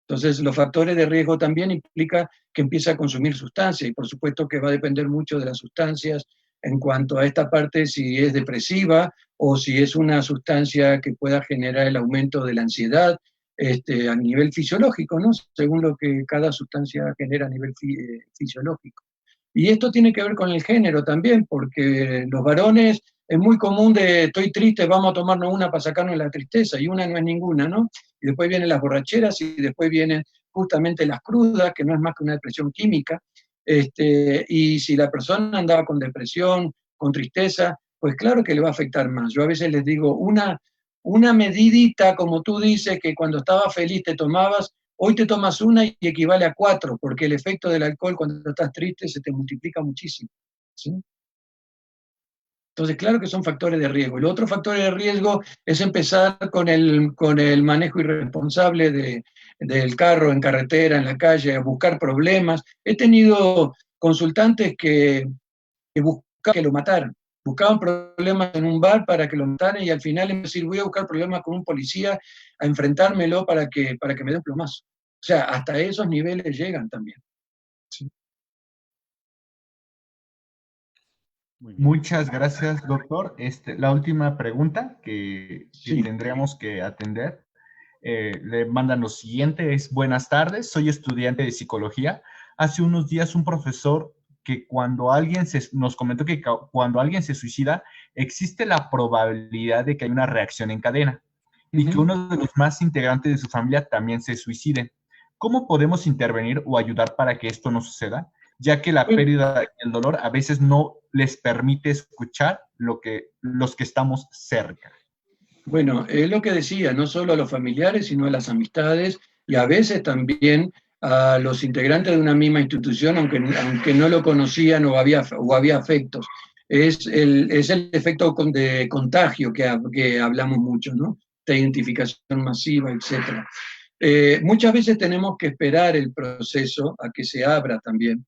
Entonces, los factores de riesgo también implica que empieza a consumir sustancias y por supuesto que va a depender mucho de las sustancias en cuanto a esta parte, si es depresiva o si es una sustancia que pueda generar el aumento de la ansiedad a nivel fisiológico, ¿no? Según lo que cada sustancia genera a nivel fisiológico. Y esto tiene que ver con el género también, porque los varones es muy común de estoy triste, vamos a tomarnos una para sacarnos la tristeza, y una no es ninguna, ¿no? Y después vienen las borracheras y después vienen justamente las crudas, que no es más que una depresión química. Y si la persona andaba con depresión, con tristeza, pues claro que le va a afectar más. Yo a veces les digo, una medidita, como tú dices, que cuando estaba feliz te tomabas, hoy te tomas una y equivale a 4, porque el efecto del alcohol cuando estás triste se te multiplica muchísimo, ¿sí? Entonces, claro que son factores de riesgo. El otro factor de riesgo es empezar con el manejo irresponsable del carro en carretera, en la calle, a buscar problemas. He tenido consultantes que buscaban que lo mataran. Buscaban problemas en un bar para que lo mataran y al final en decir, voy a buscar problemas con un policía, a enfrentármelo para que me dé un plomazo. O sea, hasta esos niveles llegan también. Sí.
Muchas gracias, doctor. La última pregunta que
Sí.
tendríamos que atender, le mandan lo siguiente, es: buenas tardes, soy estudiante de psicología. Hace unos días un profesor que nos comentó que cuando alguien se suicida, existe la probabilidad de que haya una reacción en cadena y que uno de los más integrantes de su familia también se suicide. ¿Cómo podemos intervenir o ayudar para que esto no suceda? Ya que la pérdida y el dolor a veces no les permite escuchar los que estamos cerca.
Bueno, es lo que decía, no solo a los familiares, sino a las amistades y a veces también a los integrantes de una misma institución, aunque no lo conocían o había afectos. Es el efecto de contagio que hablamos mucho, ¿no? De identificación masiva, etc. Muchas veces tenemos que esperar el proceso a que se abra también.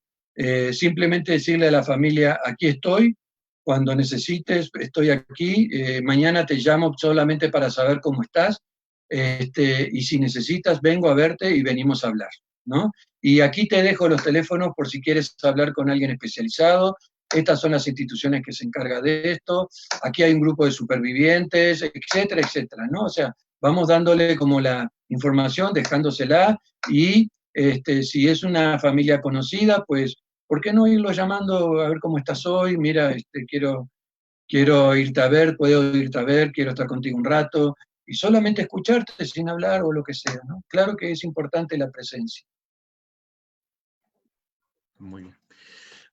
Simplemente decirle a la familia, aquí estoy, cuando necesites, estoy aquí, mañana te llamo solamente para saber cómo estás, y si necesitas, vengo a verte y venimos a hablar, ¿no? Y aquí te dejo los teléfonos por si quieres hablar con alguien especializado. Estas son las instituciones que se encargan de esto. Aquí hay un grupo de supervivientes, etcétera, etcétera, ¿no? O sea, vamos dándole como la información, dejándosela, y si es una familia conocida, pues ¿por qué no irlo llamando a ver cómo estás hoy? Mira, quiero irte a ver, puedo irte a ver, quiero estar contigo un rato, y solamente escucharte sin hablar o lo que sea, ¿no? Claro que es importante la presencia.
Muy bien.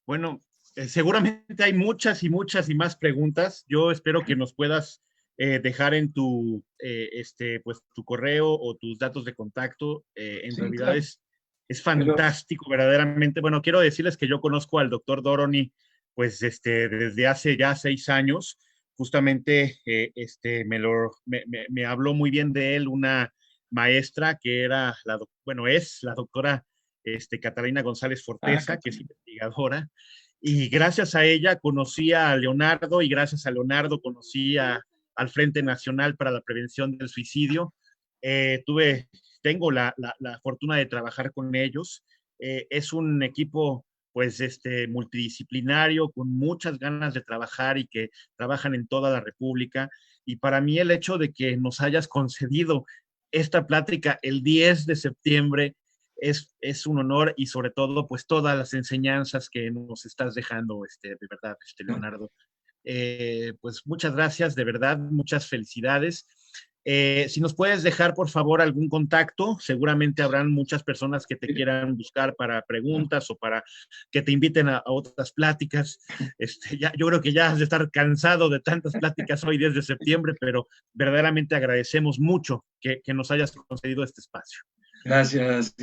Bueno, seguramente hay muchas y muchas y más preguntas. Yo espero que nos puedas dejar en pues, tu correo o tus datos de contacto. En
Sí,
realidad
claro.
es fantástico, verdaderamente. Bueno, quiero decirles que yo conozco al doctor Doroni, pues, desde hace ya 6 años. Justamente, me habló muy bien de él una maestra que era es la doctora Catalina González Forteza, que es investigadora. Y gracias a ella conocí a Leonardo y gracias a Leonardo conocí al Frente Nacional para la Prevención del Suicidio. Tengo la fortuna de trabajar con ellos. Es un equipo pues multidisciplinario, con muchas ganas de trabajar y que trabajan en toda la República. Y para mí el hecho de que nos hayas concedido esta plática el 10 de septiembre es un honor, y sobre todo pues todas las enseñanzas que nos estás dejando, de verdad, Leonardo. Pues muchas gracias, de verdad, muchas felicidades. Si nos puedes dejar, por favor, algún contacto, seguramente habrán muchas personas que te quieran buscar para preguntas o para que te inviten a otras pláticas. Yo creo que ya has de estar cansado de tantas pláticas hoy 10 de septiembre, pero verdaderamente agradecemos mucho que nos hayas concedido este espacio.
Gracias,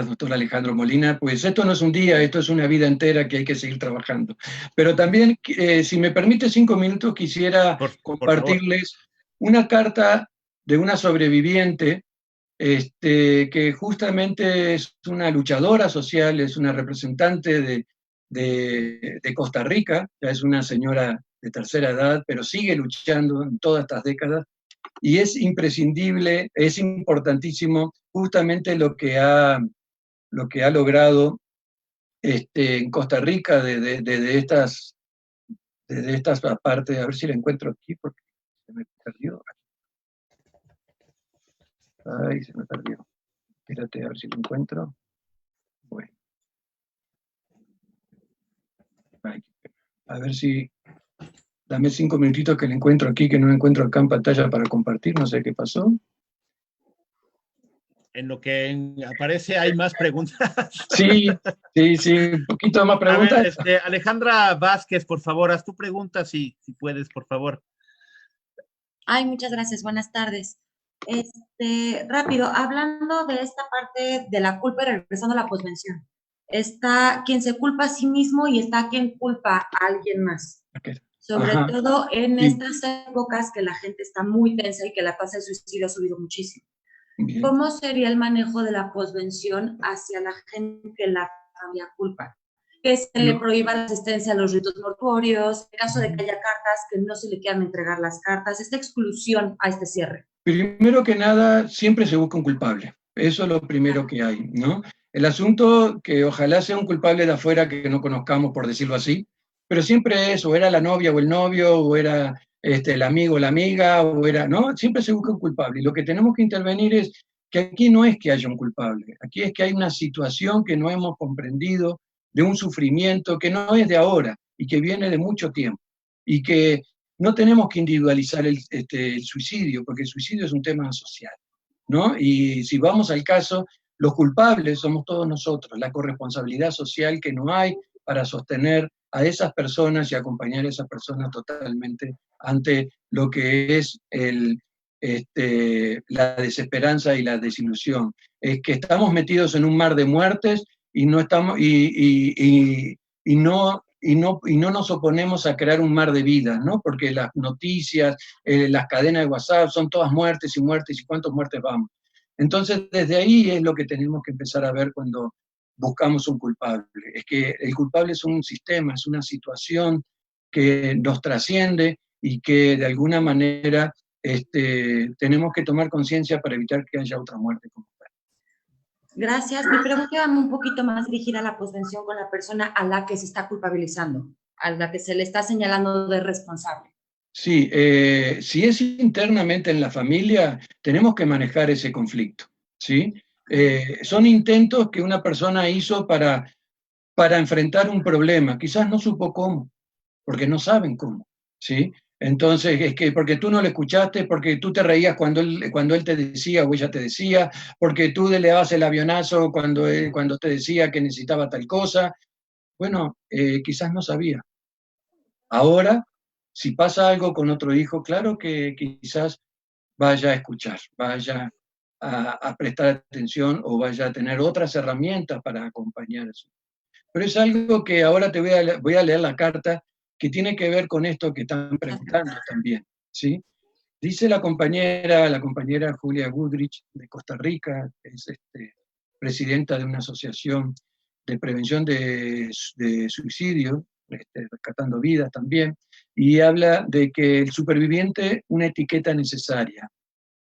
doctor Alejandro Molina. Pues esto no es un día, esto es una vida entera que hay que seguir trabajando. Pero también, si me permite 5 minutos, quisiera compartirles una carta de una sobreviviente que justamente es una luchadora social, es una representante de Costa Rica, ya es una señora de tercera edad, pero sigue luchando en todas estas décadas, y es imprescindible, es importantísimo justamente lo que ha logrado en Costa Rica de estas partes. A ver si la encuentro aquí, porque se me perdió. Ay, se me perdió. Espérate, a ver si lo encuentro. Bueno. Ay, a ver si... Dame 5 minutitos que la encuentro aquí, que no la encuentro acá en pantalla para compartir, no sé qué pasó.
En lo que aparece hay más preguntas.
Sí, un poquito más preguntas.
A ver, Alejandra Vázquez, por favor, haz tu pregunta si puedes, por favor.
Ay, muchas gracias, buenas tardes. Rápido, hablando de esta parte de la culpa y regresando a la posvención, está quien se culpa a sí mismo y está quien culpa a alguien más.
Okay.
Sobre todo en estas épocas que la gente está muy tensa y que la tasa de suicidio ha subido muchísimo. Bien. ¿Cómo sería el manejo de la posvención hacia la gente que la familia culpa? Que se le prohíba la asistencia a los ritos mortuorios, en caso de que haya cartas, que no se le quieran entregar las cartas, esta exclusión a este cierre.
Primero que nada, siempre se busca un culpable. Eso es lo primero que hay, ¿no? El asunto que ojalá sea un culpable de afuera que no conozcamos, por decirlo así, pero siempre es, o era la novia o el novio, o era el amigo o la amiga, o era, ¿no? Siempre se busca un culpable. Y lo que tenemos que intervenir es que aquí no es que haya un culpable, aquí es que hay una situación que no hemos comprendido, de un sufrimiento que no es de ahora y que viene de mucho tiempo. Y que no tenemos que individualizar el suicidio, porque el suicidio es un tema social, ¿no? Y si vamos al caso, los culpables somos todos nosotros, la corresponsabilidad social que no hay para sostener a esas personas y acompañar a esas personas totalmente ante lo que es la desesperanza y la desilusión. Es que estamos metidos en un mar de muertes y no estamos y no nos oponemos a crear un mar de vida, ¿no? Porque las noticias, las cadenas de WhatsApp son todas muertes y muertes y cuántas muertes vamos. Entonces, desde ahí es lo que tenemos que empezar a ver cuando buscamos un culpable. Es que el culpable es un sistema, es una situación que nos trasciende y que de alguna manera tenemos que tomar conciencia para evitar que haya otra muerte como tal.
Gracias. Mi pregunta va un poquito más dirigida a la posvención con la persona a la que se está culpabilizando, a la que se le está señalando de responsable.
Sí, si es internamente en la familia, tenemos que manejar ese conflicto, ¿sí? Son intentos que una persona hizo para enfrentar un problema, quizás no supo cómo, porque no saben cómo, ¿sí? Entonces, es que porque tú no le escuchaste, porque tú te reías cuando él te decía o ella te decía, porque tú le dabas el avionazo cuando te decía que necesitaba tal cosa. Bueno, quizás no sabía. Ahora, si pasa algo con otro hijo, claro que quizás vaya a escuchar, vaya a prestar atención o vaya a tener otras herramientas para acompañar eso. Pero es algo que ahora voy a leer la carta que tiene que ver con esto que están preguntando también, ¿sí? Dice la compañera Julia Goodrich de Costa Rica, que es presidenta de una asociación de prevención de suicidio, rescatando vidas también, y habla de que el superviviente, una etiqueta necesaria.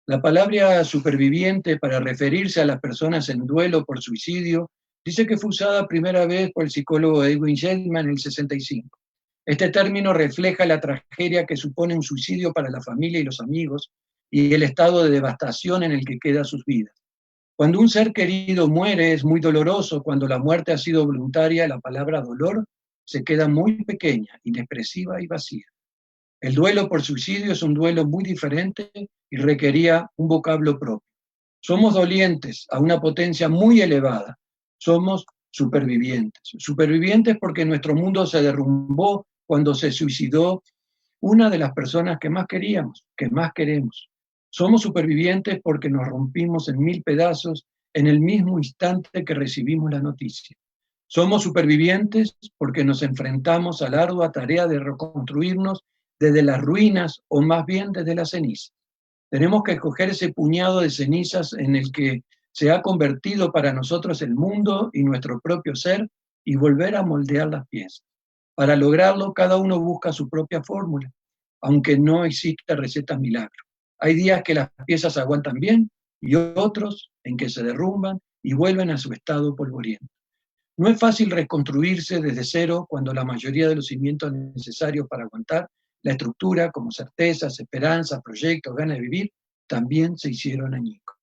La palabra superviviente para referirse a las personas en duelo por suicidio dice que fue usada primera vez por el psicólogo Edwin Shedman en el 65. Este término refleja la tragedia que supone un suicidio para la familia y los amigos y el estado de devastación en el que quedan sus vidas. Cuando un ser querido muere es muy doloroso. Cuando la muerte ha sido voluntaria, la palabra dolor se queda muy pequeña, inexpresiva y vacía. El duelo por suicidio es un duelo muy diferente y requería un vocablo propio. Somos dolientes a una potencia muy elevada. Somos supervivientes. Supervivientes porque nuestro mundo se derrumbó cuando se suicidó una de las personas que más queríamos, que más queremos. Somos supervivientes porque nos rompimos en 1000 pedazos en el mismo instante que recibimos la noticia. Somos supervivientes porque nos enfrentamos a la ardua tarea de reconstruirnos desde las ruinas o más bien desde las cenizas. Tenemos que escoger ese puñado de cenizas en el que se ha convertido para nosotros el mundo y nuestro propio ser y volver a moldear las piezas. Para lograrlo, cada uno busca su propia fórmula, aunque no exista receta milagro. Hay días que las piezas aguantan bien y otros en que se derrumban y vuelven a su estado polvoriento. No es fácil reconstruirse desde cero cuando la mayoría de los cimientos necesarios para aguantar la estructura, como certezas, esperanzas, proyectos, ganas de vivir, también se hicieron añicos.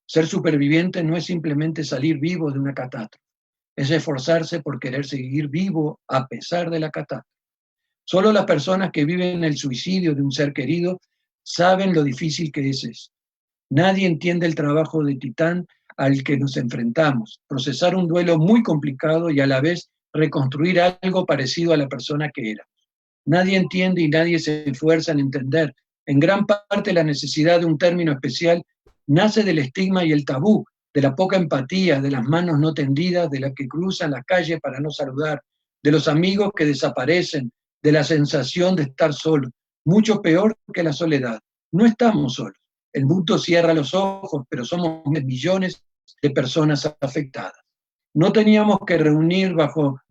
Ser superviviente no es simplemente salir vivo de una catástrofe, es esforzarse por querer seguir vivo a pesar de la catástrofe. Solo las personas que viven el suicidio de un ser querido saben lo difícil que es eso. Nadie entiende el trabajo de titán al que nos enfrentamos, procesar un duelo muy complicado y a la vez reconstruir algo parecido a la persona que éramos. Nadie entiende y nadie se esfuerza en entender. En gran parte la necesidad de un término especial nace del estigma y el tabú, de la poca empatía, de las manos no tendidas, de las que cruzan la calle para no saludar, de los amigos que desaparecen, de la sensación de estar solo. Mucho peor que la soledad. No estamos solos. El mundo cierra los ojos, pero somos millones de personas afectadas. Nos teníamos que reunir bajo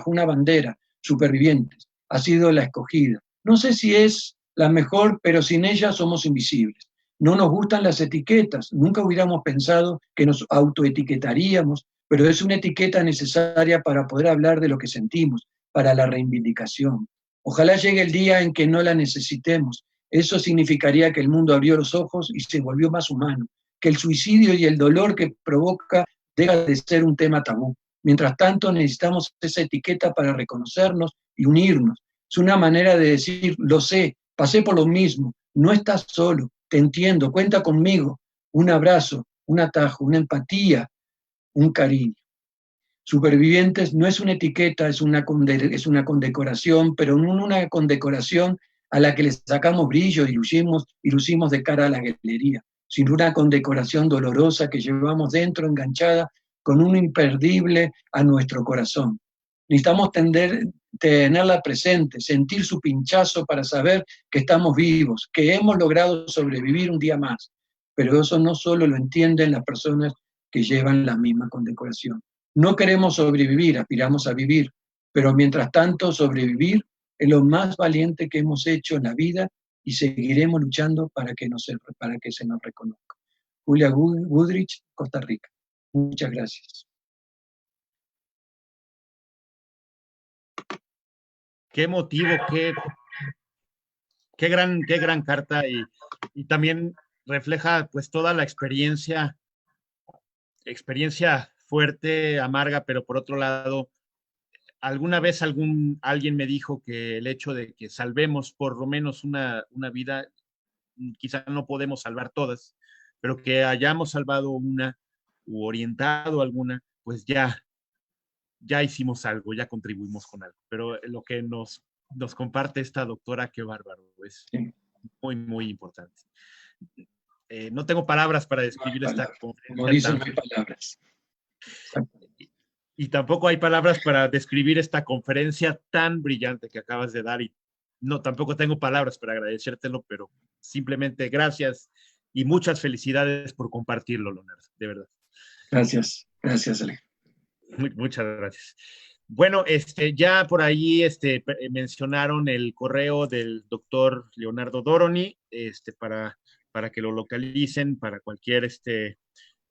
una bandera, supervivientes. Ha sido la escogida. No sé si es la mejor, pero sin ella somos invisibles. No nos gustan las etiquetas. Nunca hubiéramos pensado que nos autoetiquetaríamos, pero es una etiqueta necesaria para poder hablar de lo que sentimos, para la reivindicación. Ojalá llegue el día en que no la necesitemos. Eso significaría que el mundo abrió los ojos y se volvió más humano, que el suicidio y el dolor que provoca deja de ser un tema tabú. Mientras tanto, necesitamos esa etiqueta para reconocernos y unirnos. Es una manera de decir, lo sé, pasé por lo mismo, no estás solo, te entiendo, cuenta conmigo. Un abrazo, un atajo, una empatía, un cariño. Supervivientes no es una etiqueta, es una condecoración, pero no una condecoración a la que le sacamos brillo y lucimos de cara a la galería, sino una condecoración dolorosa que llevamos dentro, enganchada, con un imperdible a nuestro corazón. Necesitamos tenerla presente, sentir su pinchazo para saber que estamos vivos, que hemos logrado sobrevivir un día más. Pero eso no solo lo entienden las personas que llevan la misma condecoración. No queremos sobrevivir, aspiramos a vivir, pero mientras tanto sobrevivir es lo más valiente que hemos hecho en la vida y seguiremos luchando para que se nos reconozca. Julia Goodrich, Costa Rica. Muchas gracias.
Qué motivo, qué gran carta y también refleja pues toda la experiencia fuerte, amarga, pero por otro lado, alguna vez alguien me dijo que el hecho de que salvemos por lo menos una vida, quizá no podemos salvar todas, pero que hayamos salvado una u orientado alguna, pues ya hicimos algo, ya contribuimos con algo. Pero lo que nos comparte esta doctora, qué bárbaro, es muy, muy importante. No tengo palabras para describir esta conferencia.
Como dicen, no hay palabras.
Y tampoco hay palabras para describir esta conferencia tan brillante que acabas de dar. Y no, tampoco tengo palabras para agradecértelo, pero simplemente gracias y muchas felicidades por compartirlo, Leonardo, de verdad.
Gracias, Alejandro.
Muchas gracias. Bueno, ya por ahí mencionaron el correo del doctor Leonardo Doroni, para que lo localicen, para cualquier,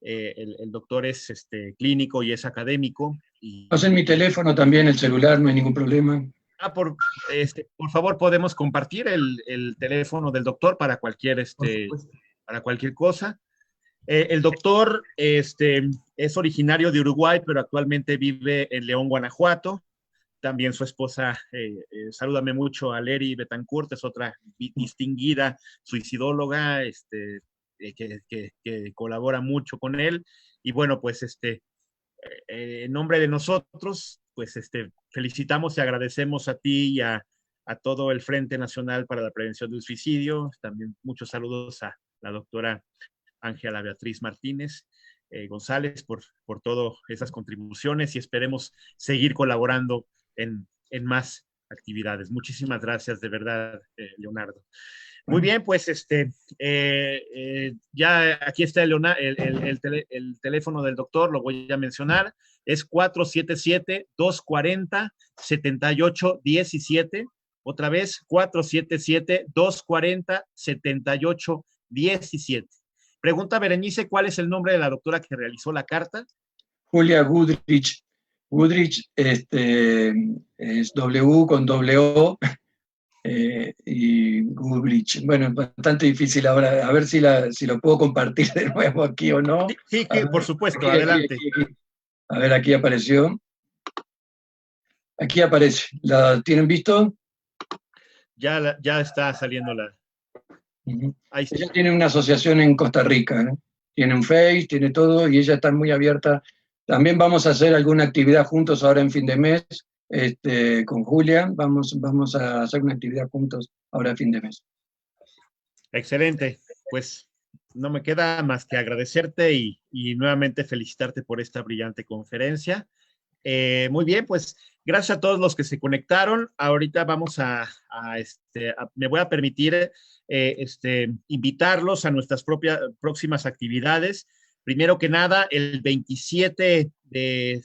el doctor es clínico y es académico.
Pasen mi teléfono también, el celular, no hay ningún problema.
Por favor, podemos compartir el teléfono del doctor para cualquier, para cualquier cosa. El doctor es originario de Uruguay, pero actualmente vive en León, Guanajuato. también su esposa, salúdame mucho a Leri Betancourt, es otra distinguida suicidóloga, que colabora mucho con él. Y bueno, pues en nombre de nosotros, pues felicitamos y agradecemos a ti y a todo el Frente Nacional para la Prevención del Suicidio. También muchos saludos a la doctora Ángela Beatriz Martínez González por todas esas contribuciones, y esperemos seguir colaborando en más actividades. Muchísimas gracias, de verdad, Leonardo. Muy bien, pues ya aquí está el teléfono del doctor, lo voy a mencionar, es 477-240-7817, otra vez 477-240-7817. Pregunta Berenice, ¿cuál es el nombre de la doctora que realizó la carta?
Julia Goodrich. Goodrich es W con doble O, y Goodrich. Bueno, es bastante difícil ahora, a ver si lo puedo compartir de nuevo aquí o no.
Sí, por supuesto,
aquí,
adelante.
Aquí. A ver, aquí apareció. Aquí aparece. ¿La tienen visto?
Ya está saliendo la...
Ahí está. Ella tiene una asociación en Costa Rica, ¿no? Tiene un Face, tiene todo, y ella está muy abierta. También vamos a hacer alguna actividad juntos ahora en fin de mes, con Julia. Vamos a hacer una actividad juntos ahora en fin de mes.
Excelente. Pues no me queda más que agradecerte y nuevamente felicitarte por esta brillante conferencia. Muy bien, pues gracias a todos los que se conectaron. Ahorita vamos me voy a permitir invitarlos a nuestras próximas actividades. Primero que nada, el 27 de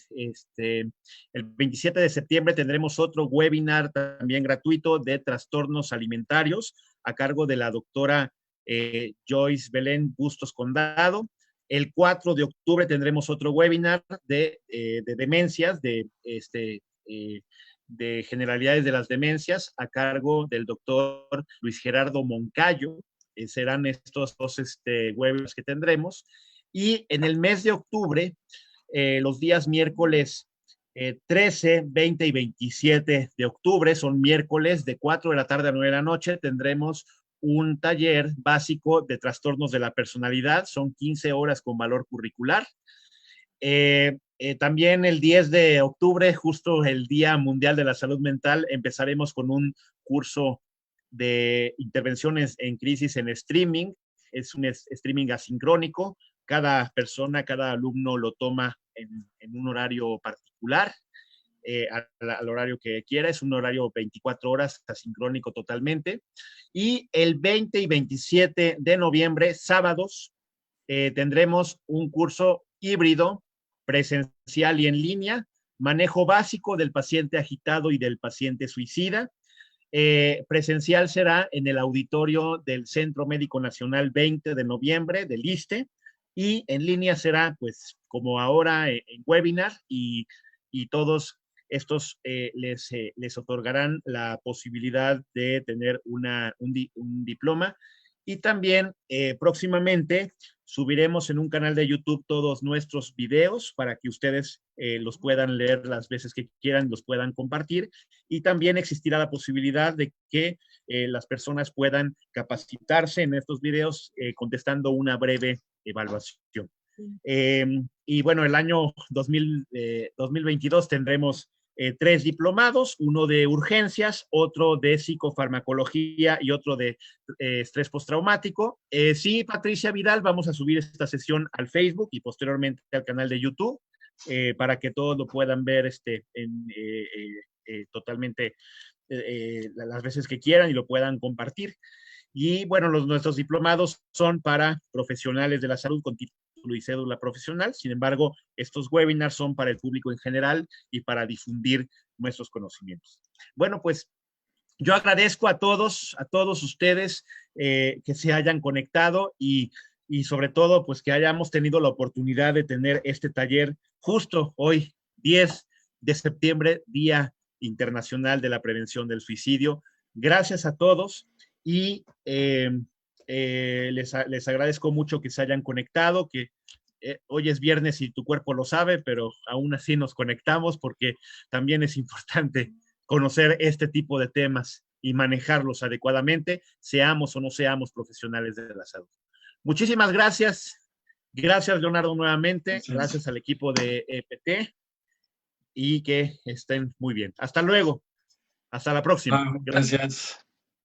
septiembre tendremos otro webinar también gratuito de trastornos alimentarios a cargo de la doctora Joyce Belén Bustos Condado. El 4 de octubre tendremos otro webinar de demencias, de generalidades de las demencias a cargo del doctor Luis Gerardo Moncayo. Serán estos dos webinars que tendremos. Y en el mes de octubre, los días miércoles 13, 20 y 27 de octubre, son miércoles de 4 de la tarde a 9 de la noche, tendremos un taller básico de trastornos de la personalidad. Son 15 horas con valor curricular. También el 10 de octubre, justo el Día Mundial de la Salud Mental, empezaremos con un curso de intervenciones en crisis en streaming. Es un streaming asincrónico. Cada persona, cada alumno lo toma en un horario particular, al horario que quiera. Es un horario 24 horas, asincrónico totalmente. Y el 20 y 27 de noviembre, sábados, tendremos un curso híbrido, presencial y en línea, manejo básico del paciente agitado y del paciente suicida. Presencial será en el auditorio del Centro Médico Nacional 20 de noviembre del ISSSTE, y en línea será, pues, como ahora, en webinar, y todos estos les otorgarán la posibilidad de tener un diploma. Y también próximamente subiremos en un canal de YouTube todos nuestros videos para que ustedes los puedan leer las veces que quieran, los puedan compartir. Y también existirá la posibilidad de que las personas puedan capacitarse en estos videos contestando una breve evaluación. Y bueno, el año 2022 tendremos 3 diplomados, uno de urgencias, otro de psicofarmacología y otro de estrés postraumático. Sí, Patricia Vidal, vamos a subir esta sesión al Facebook y posteriormente al canal de YouTube para que todos lo puedan ver totalmente las veces que quieran y lo puedan compartir. Y bueno, nuestros diplomados son para profesionales de la salud con título y cédula profesional. Sin embargo, estos webinars son para el público en general y para difundir nuestros conocimientos. Bueno, pues yo agradezco a todos ustedes que se hayan conectado y sobre todo, pues que hayamos tenido la oportunidad de tener este taller justo hoy, 10 de septiembre, Día Internacional de la Prevención del Suicidio. Gracias a todos. Y les agradezco mucho que se hayan conectado, que hoy es viernes y tu cuerpo lo sabe, pero aún así nos conectamos porque también es importante conocer este tipo de temas y manejarlos adecuadamente, seamos o no seamos profesionales de la salud. Muchísimas gracias. Gracias, Leonardo, nuevamente. Gracias al equipo de EPT y que estén muy bien. Hasta luego. Hasta la próxima.
Gracias.